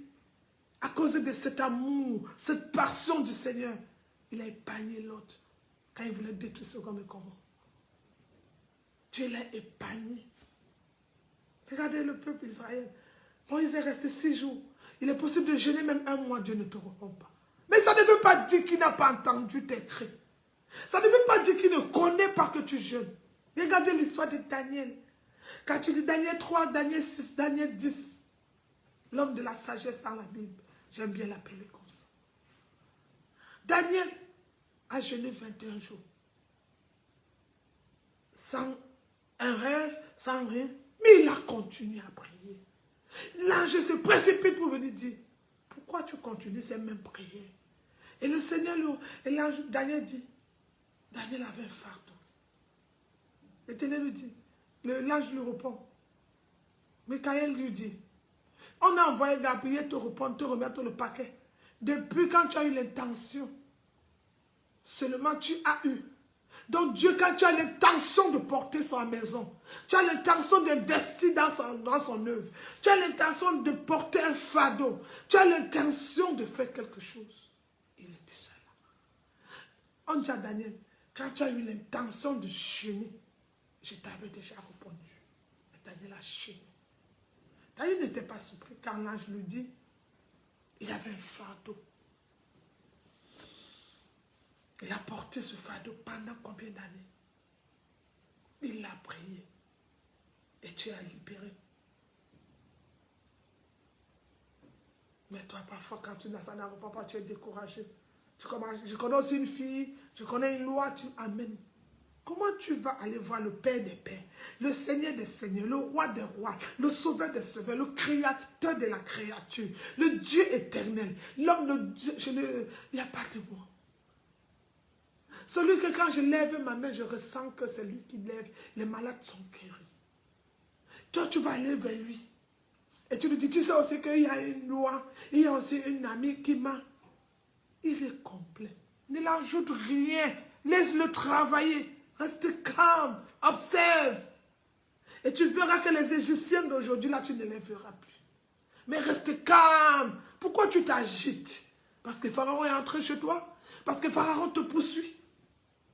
À cause de cet amour, cette passion du Seigneur, il a épargné l'autre. Quand il voulait détruire ce homme et comment? Dieu l'a épargné. Regardez le peuple d'Israël. Moïse est resté 6 jours. Il est possible de jeûner même 1 mois, Dieu ne te répond pas. Mais ça ne veut pas dire qu'il n'a pas entendu tes cris. Ça ne veut pas dire qu'il ne connaît pas que tu jeûnes. Regardez l'histoire de Daniel. Quand tu lis Daniel 3, Daniel 6, Daniel 10, l'homme de la sagesse dans la Bible, j'aime bien l'appeler comme ça. Daniel a jeûné 21 jours. Sans un rêve, sans rien. Mais il a continué à prier. L'ange se précipite pour venir dire, pourquoi tu continues ces mêmes prières? Et le Seigneur, et l'ange, Daniel dit, Daniel avait un fardeau. L'Éternel lui dit, l'ange lui répond. Michael lui dit, on a envoyé Gabriel te répondre, te remettre le paquet. Depuis quand tu as eu l'intention, seulement tu as eu. Donc Dieu, quand tu as l'intention de porter sa maison, tu as l'intention d'investir dans son œuvre, tu as l'intention de porter un fardeau, tu as l'intention de faire quelque chose, il est déjà là. On dit à Daniel, Quand tu as eu l'intention de jeûner, je t'avais déjà répondu. Mais Daniel a jeûné. Daniel n'était pas surpris quand l'ange lui dit, il avait un fardeau. Il a porté ce fardeau pendant combien d'années? Il l'a prié. Et tu as libéré. Mais toi, parfois, quand tu n'as pas, tu es découragé. Je connais aussi une fille, je connais une loi, tu amènes. Comment tu vas aller voir le Père des Pères, le Seigneur des Seigneurs, le Roi des Rois, le Sauveur des Sauveurs, le Créateur de la créature, le Dieu éternel, l'homme, le Dieu, il n'y a pas de moi. Celui que quand je lève ma main, je ressens que c'est lui qui lève, les malades sont guéris. Toi, tu vas aller vers lui. Et tu lui dis, tu sais aussi qu'il y a une loi, il y a aussi une amie qui m'a... Il est complet. Ne l'ajoute rien. Laisse-le travailler. Reste calme. Observe. Et tu verras que les Égyptiens d'aujourd'hui, là, tu ne les verras plus. Mais reste calme. Pourquoi tu t'agites? Parce que Pharaon est entré chez toi? Parce que Pharaon te poursuit?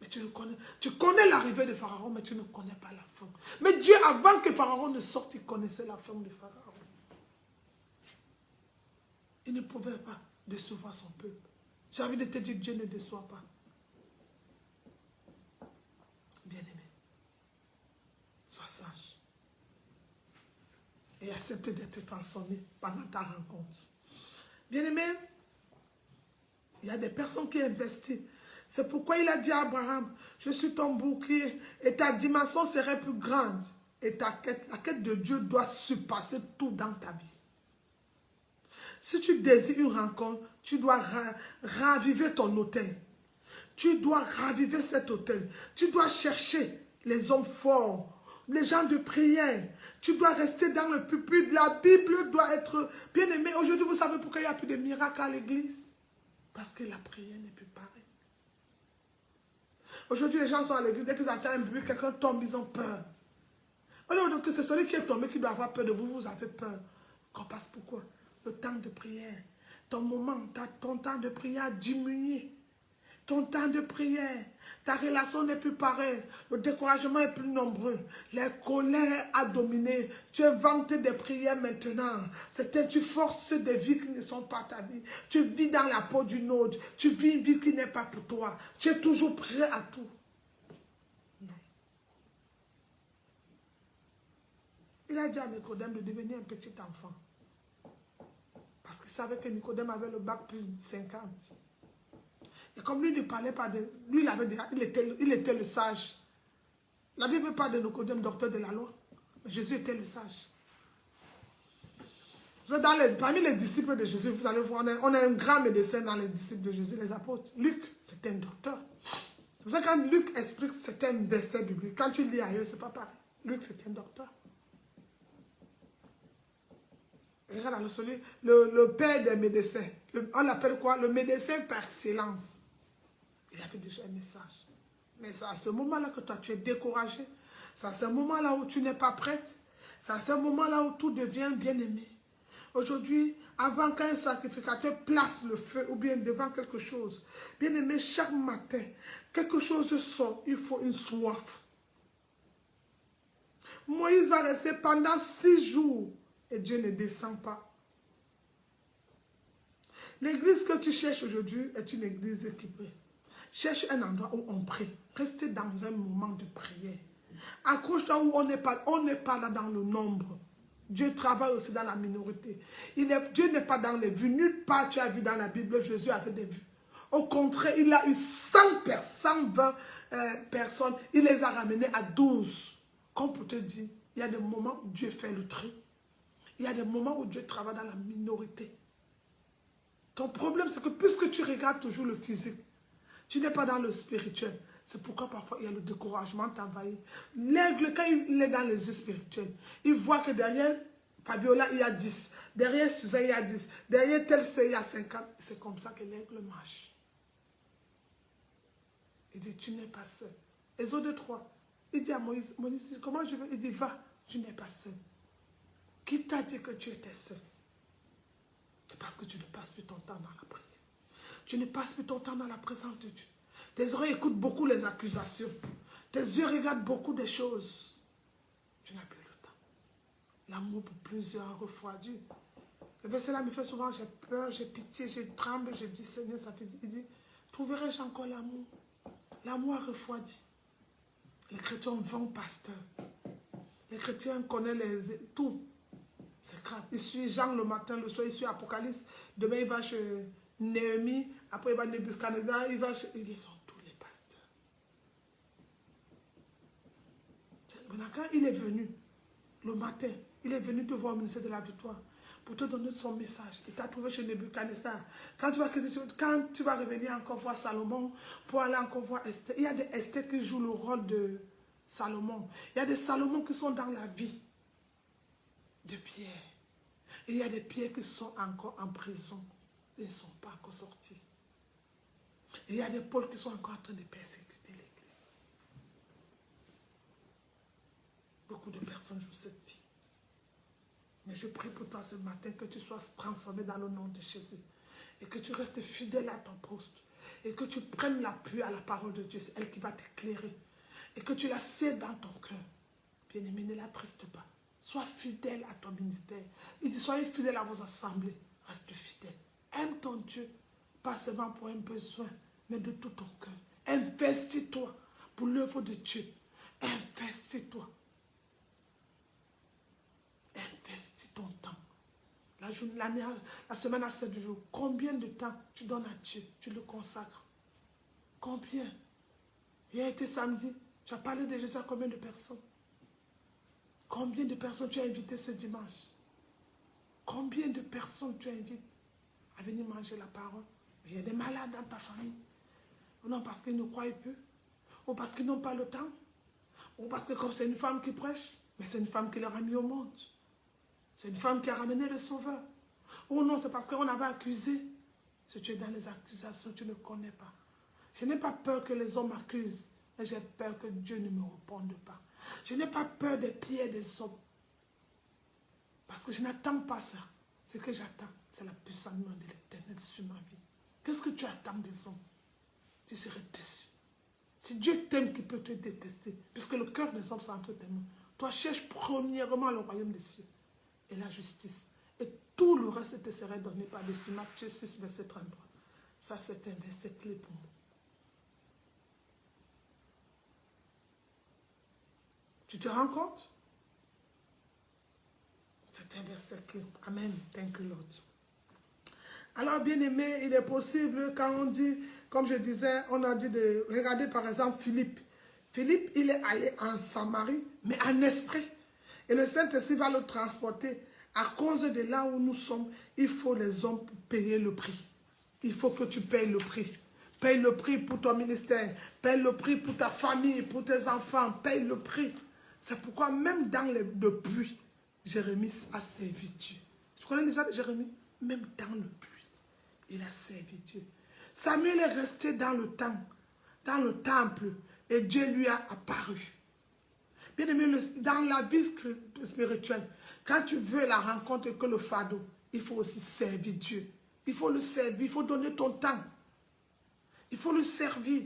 Mais tu le connais. Tu connais l'arrivée de Pharaon, mais tu ne connais pas la fin. Mais Dieu, avant que Pharaon ne sorte, il connaissait la fin de Pharaon. Il ne pouvait pas décevoir son peuple. J'ai envie de te dire, Dieu ne déçoit pas. Bien-aimé, sois sage. Et accepte d'être transformé pendant ta rencontre. Bien-aimé, il y a des personnes qui investissent. C'est pourquoi il a dit à Abraham, je suis ton bouclier et ta dimension serait plus grande. Et la quête de Dieu doit surpasser tout dans ta vie. Si tu désires une rencontre, tu dois raviver ton autel. Tu dois raviver cet autel. Tu dois chercher les hommes forts, les gens de prière. Tu dois rester dans le pupitre. La Bible doit être bien aimée. Aujourd'hui, vous savez pourquoi il n'y a plus de miracles à l'église? Parce que la prière n'est plus pareille. Aujourd'hui, les gens sont à l'église. Dès qu'ils entendent un bruit, quelqu'un tombe, ils ont peur. Alors que c'est celui qui est tombé qui doit avoir peur de vous. Vous avez peur. Qu'on passe pourquoi? Le temps de prière, ton moment, ton temps de prière a diminué. Ton temps de prière, ta relation n'est plus pareille. Le découragement est plus nombreux. La colère a dominé. Tu inventes des prières maintenant. Tu forces des vies qui ne sont pas ta vie. Tu vis dans la peau d'une autre. Tu vis une vie qui n'est pas pour toi. Tu es toujours prêt à tout. Non. Il a dit à Nicodème de devenir un petit enfant. Parce qu'il savait que Nicodème avait le bac plus de 50. Et comme lui ne parlait pas de... Lui, il était le sage. La Bible parle de Nicodème, docteur de la loi. Mais Jésus était le sage. Parmi les disciples de Jésus, vous allez voir, on a un grand médecin dans les disciples de Jésus, les apôtres. Luc, c'était un docteur. Vous savez, quand Luc explique, c'était un verset biblique. Quand tu lis ailleurs, c'est pas pareil. Luc, c'était un docteur. Et regarde, le père des médecins, on l'appelle quoi? Le médecin par excellence. Il avait déjà un message. Mais c'est à ce moment-là que toi, tu es découragé. C'est à ce moment-là où tu n'es pas prête. C'est à ce moment-là où tout devient bien-aimé. Aujourd'hui, avant qu'un sacrificateur place le feu ou bien devant quelque chose, bien-aimé, chaque matin, quelque chose sort, il faut une soif. Moïse va rester pendant 6 jours. Et Dieu ne descend pas. L'église que tu cherches aujourd'hui est une église équipée. Cherche un endroit où on prie. Restez dans un moment de prière. Accroche-toi où on n'est pas là dans le nombre. Dieu travaille aussi dans la minorité. Dieu n'est pas dans les vues. Nulle part tu as vu dans la Bible, Jésus avait des vues. Au contraire, il a eu 120 personnes. Il les a ramenées à 12. Comme pour te dire, il y a des moments où Dieu fait le tri. Il y a des moments où Dieu travaille dans la minorité. Ton problème, c'est que puisque tu regardes toujours le physique, tu n'es pas dans le spirituel. C'est pourquoi parfois il y a le découragement t'envahit. L'aigle, quand il est dans les yeux spirituels, il voit que derrière Fabiola, il y a 10. Derrière Suzanne, il y a 10. Derrière tel, il y a 50. C'est comme ça que l'aigle marche. Il dit, tu n'es pas seul. Exode 3. Il dit à Moïse, Moïse, comment je vais? Il dit, va, tu n'es pas seul. Qui t'a dit que tu étais seul? C'est parce que tu ne passes plus ton temps dans la prière. Tu ne passes plus ton temps dans la présence de Dieu. Tes oreilles écoutent beaucoup les accusations. Tes yeux regardent beaucoup de choses. Tu n'as plus le temps. L'amour pour plusieurs a refroidi. Le verset-là me fait souvent, j'ai peur, j'ai pitié, je tremble, je dis, Seigneur, ça fait, il dit, trouverai-je encore l'amour? L'amour a refroidi. Les chrétiens vont pasteur. Les chrétiens connaissent tout. C'est grave. Il suit Jean le matin, le soir, il suit Apocalypse. Demain, il va chez Néhémie. Après, il va à Nebuchadnezzar. Il va chez... Ils sont tous les pasteurs. Quand il est venu, le matin, il est venu te voir au ministère de la victoire pour te donner son message. Il t'a trouvé chez Nebuchadnezzar. Quand tu vas revenir encore voir Salomon, pour aller encore voir Esther, il y a des Esther qui jouent le rôle de Salomon. Il y a des Salomon qui sont dans la vie de Pierre. Et il y a des Pierre qui sont encore en prison. Ils ne sont pas encore sortis. Et il y a des Paul qui sont encore en train de persécuter l'Église. Beaucoup de personnes jouent cette vie. Mais je prie pour toi ce matin que tu sois transformé dans le nom de Jésus. Et que tu restes fidèle à ton poste. Et que tu prennes l'appui à la parole de Dieu. C'est elle qui va t'éclairer. Et que tu la sais dans ton cœur. Bien-aimé, ne l'attriste pas. Sois fidèle à ton ministère. Il dit, soyez fidèle à vos assemblées. Reste fidèle. Aime ton Dieu. Pas seulement pour un besoin, mais de tout ton cœur. Investis-toi pour l'œuvre de Dieu. Investis-toi. Investis ton temps. La semaine à 7 jours. Combien de temps tu donnes à Dieu? Tu le consacres. Combien? Il a été samedi. Tu as parlé de Jésus à combien de personnes? Combien de personnes tu as invité ce dimanche? Combien de personnes tu invites à venir manger la parole? Mais il y a des malades dans ta famille. Ou non, parce qu'ils ne croient plus. Ou parce qu'ils n'ont pas le temps. Ou parce que comme c'est une femme qui prêche, mais c'est une femme qui leur a mis au monde. C'est une femme qui a ramené le sauveur. Ou non, c'est parce qu'on avait accusé. Si tu es dans les accusations, tu ne connais pas. Je n'ai pas peur que les hommes m'accusent, mais j'ai peur que Dieu ne me réponde pas. Je n'ai pas peur des pieds des hommes. Parce que je n'attends pas ça. Ce que j'attends, c'est la puissance de l'Éternel sur ma vie. Qu'est-ce que tu attends des hommes? Tu serais déçu. Si Dieu t'aime, qui peut te détester, puisque le cœur des hommes, c'est entre tes mains. Toi, cherche premièrement le royaume des cieux et la justice. Et tout le reste te serait donné par-dessus. Matthieu 6, verset 33. Ça, c'est un verset clé pour moi. Tu te rends compte? C'est un verset clé. Amen. Thank you, Lord. Alors, bien aimé, il est possible, quand on dit, comme je disais, on a dit de regarder par exemple Philippe. Philippe, il est allé en Samarie, mais en esprit. Et le Saint-Esprit va le transporter. À cause de là où nous sommes, il faut les hommes pour payer le prix. Il faut que tu payes le prix. Paye le prix pour ton ministère. Paye le prix pour ta famille, pour tes enfants. Paye le prix. C'est pourquoi même dans le puits, Jérémie a servi Dieu. Tu connais déjà Jérémie? Même dans le puits, il a servi Dieu. Samuel est resté dans le temple, et Dieu lui a apparu. Bien aimé, dans la vie spirituelle, quand tu veux la rencontre que le fardeau, il faut aussi servir Dieu. Il faut le servir, il faut donner ton temps. Il faut le servir.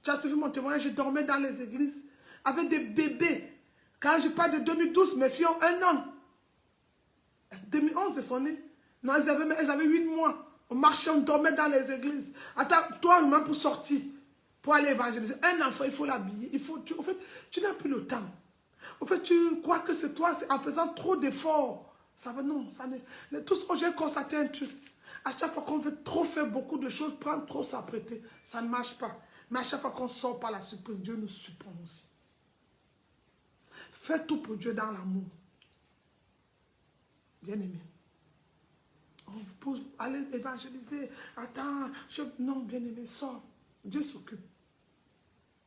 Tu as suivi mon témoignage, je dormais dans les églises avec des bébés. Quand je parle de 2012, mes filles ont 1 an. 2011, elles sont nées. Non, elles avaient 8 mois. On marchait, on dormait dans les églises. Attends, toi, même pour sortir, pour aller évangéliser. Un enfant, il faut l'habiller. En fait, tu n'as plus le temps. En fait, tu crois que c'est toi, c'est en faisant trop d'efforts. Ça va, non, ça n'est. Tout ce que j'ai constaté un truc. À chaque fois qu'on veut trop faire beaucoup de choses, prendre trop s'apprêter, ça ne marche pas. Mais à chaque fois qu'on sort par la surprise, Dieu nous surprend aussi. Fais tout pour Dieu dans l'amour. Bien aimé. Pour aller évangéliser. Attends, non, bien aimé, sors. Dieu s'occupe.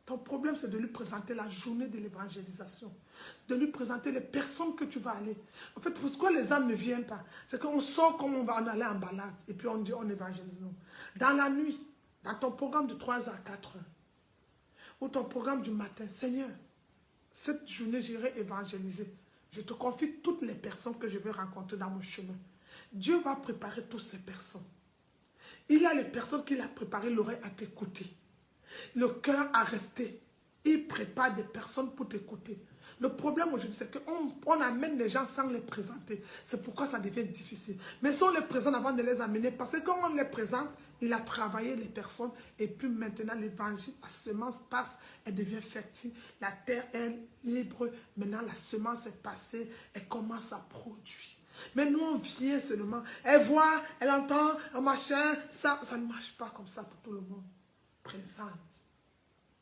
Ton problème, c'est de lui présenter la journée de l'évangélisation. De lui présenter les personnes que tu vas aller. En fait, pourquoi les âmes ne viennent pas? C'est qu'on sort comme on va en aller en balade. Et puis on dit, on évangélise. Non. Dans la nuit, dans ton programme de 3h à 4h, ou ton programme du matin, Seigneur, cette journée, j'irai évangéliser. Je te confie toutes les personnes que je vais rencontrer dans mon chemin. Dieu va préparer toutes ces personnes. Il a les personnes qu'il a préparées l'oreille à t'écouter. Le cœur à rester. Il prépare des personnes pour t'écouter. Le problème aujourd'hui, c'est qu'on amène les gens sans les présenter. C'est pourquoi ça devient difficile. Mais si on les présente avant de les amener, parce que quand on les présente, il a travaillé les personnes et puis maintenant l'évangile, la semence passe, elle devient fertile. La terre est libre. Maintenant la semence est passée, elle commence à produire. Mais nous on vient seulement, elle voit, elle entend, un machin, ça ne marche pas comme ça pour tout le monde.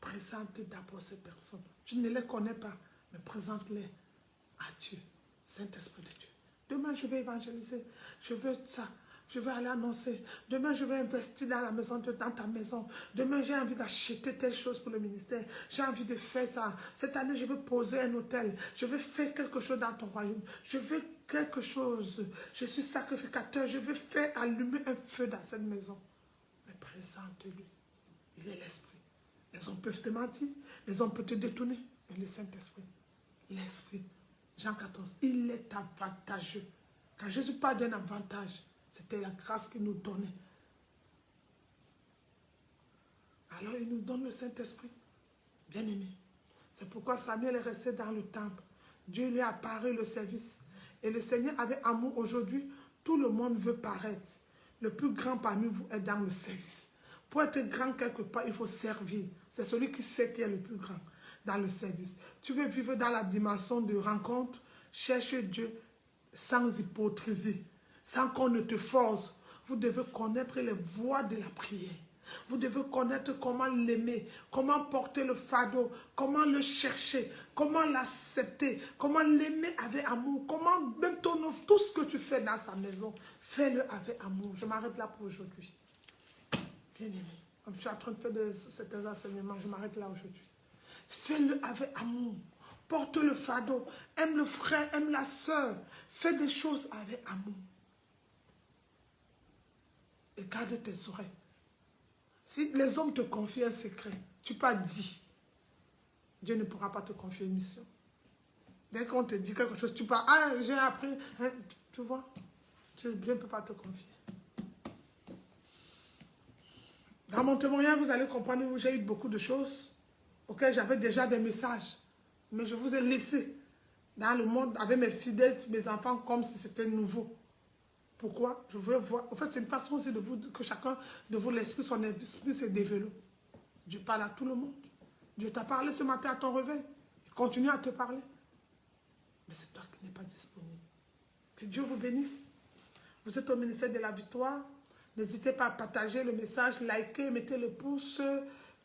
Présente d'abord ces personnes. Tu ne les connais pas, mais présente-les à Dieu, Saint-Esprit de Dieu. Demain, je vais évangéliser. Je veux ça. Je vais aller annoncer. Demain, je vais investir dans la maison, dans ta maison. Demain, j'ai envie d'acheter telle chose pour le ministère. J'ai envie de faire ça. Cette année, je veux poser un hôtel. Je veux faire quelque chose dans ton royaume. Je veux quelque chose. Je suis sacrificateur. Je veux faire allumer un feu dans cette maison. Mais présente-lui. Il est l'Esprit. Les hommes peuvent te mentir. Les hommes peuvent te détourner. Mais le Saint-Esprit, l'Esprit, Jean 14, il est avantageux. Quand Jésus parle d'un avantage, c'était la grâce qu'il nous donnait. Alors il nous donne le Saint-Esprit. Bien-aimé. C'est pourquoi Samuel est resté dans le temple. Dieu lui a apparu le service. Et le Seigneur avait amour aujourd'hui. Tout le monde veut paraître. Le plus grand parmi vous est dans le service. Pour être grand quelque part, il faut servir. C'est celui qui sait qui est le plus grand dans le service. Tu veux vivre dans la dimension de rencontre, cherche Dieu sans hypocrisie, sans qu'on ne te force. Vous devez connaître les voies de la prière. Vous devez connaître comment l'aimer, comment porter le fardeau, comment le chercher, comment l'accepter, comment l'aimer avec amour, comment même tout ce que tu fais dans sa maison, fais-le avec amour. Je m'arrête là pour aujourd'hui. Bien-aimé, comme je suis en train de faire certains enseignements, je m'arrête là aujourd'hui. Fais-le avec amour. Porte le fardeau. Aime le frère, aime la soeur. Fais des choses avec amour. Et garde tes oreilles. Si les hommes te confient un secret, tu pas dit, Dieu ne pourra pas te confier une mission. Dès qu'on te dit quelque chose, tu parles, ah, j'ai appris, hein, tu vois, Dieu ne peut pas te confier. Dans mon témoignage, vous allez comprendre où j'ai eu beaucoup de choses auxquelles j'avais déjà des messages. Mais je vous ai laissé dans le monde avec mes fidèles, mes enfants, comme si c'était nouveau. Pourquoi? Je veux voir. En fait, c'est une façon aussi de vous, que chacun de vous, l'esprit, son esprit se développe. Dieu parle à tout le monde. Dieu t'a parlé ce matin à ton réveil. Il continue à te parler. Mais c'est toi qui n'es pas disponible. Que Dieu vous bénisse. Vous êtes au ministère de la victoire. N'hésitez pas à partager le message, liker, mettez le pouce.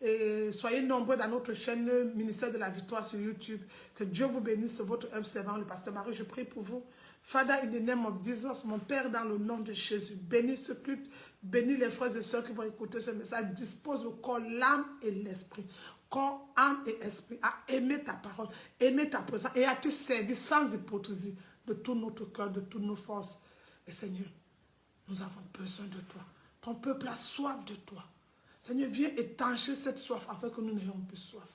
Et soyez nombreux dans notre chaîne Ministère de la Victoire sur YouTube. Que Dieu vous bénisse, votre humble servant, le pasteur Marie. Je prie pour vous. Father, in the name of Jesus, mon Père, dans le nom de Jésus, bénis ce culte, bénis les frères et sœurs qui vont écouter ce message. Dispose au corps, l'âme et l'esprit. Corps, âme et esprit, à aimer ta parole, aimer ta présence et à te servir sans hypocrisie de tout notre cœur, de toutes nos forces. Et Seigneur, nous avons besoin de toi. Ton peuple a soif de toi. Seigneur, viens étancher cette soif afin que nous n'ayons plus soif.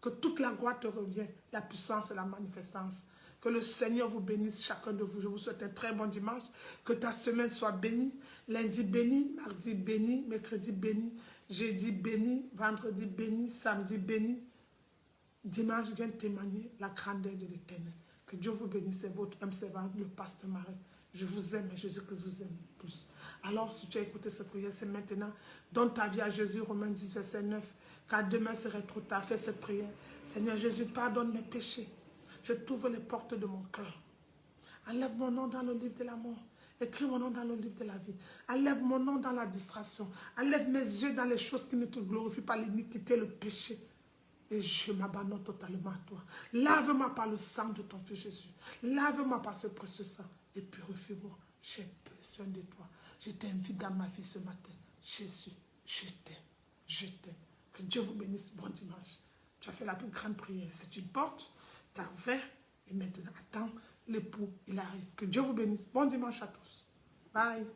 Que toute la gloire te revienne, la puissance et la manifestance. Que le Seigneur vous bénisse chacun de vous. Je vous souhaite un très bon dimanche. Que ta semaine soit bénie. Lundi béni, mardi béni, mercredi béni, jeudi béni, vendredi béni, samedi béni. Dimanche vient témoigner la grandeur de l'Éternel. Que Dieu vous bénisse, c'est votre âme servante, le pasteur Marie. Je vous aime et Jésus-Christ vous aime plus. Alors, si tu as écouté cette prière, c'est maintenant. Donne ta vie à Jésus, Romains 10, verset 9. Car demain serait trop tard. Fais cette prière. Seigneur Jésus, pardonne mes péchés. Je t'ouvre les portes de mon cœur. Enlève mon nom dans le livre de la mort. Écris mon nom dans le livre de la vie. Enlève mon nom dans la distraction. Enlève mes yeux dans les choses qui ne te glorifient pas, l'iniquité, le péché. Et je m'abandonne totalement à toi. Lave-moi par le sang de ton Fils Jésus. Lave-moi par ce précieux sang. Et purifie-moi. J'ai besoin de toi. Je t'invite dans ma vie ce matin. Jésus, je t'aime. Je t'aime. Que Dieu vous bénisse. Bon dimanche. Tu as fait la plus grande prière. C'est une porte. Tu as ouvert. Et maintenant, attends l'époux. Il arrive. Que Dieu vous bénisse. Bon dimanche à tous. Bye.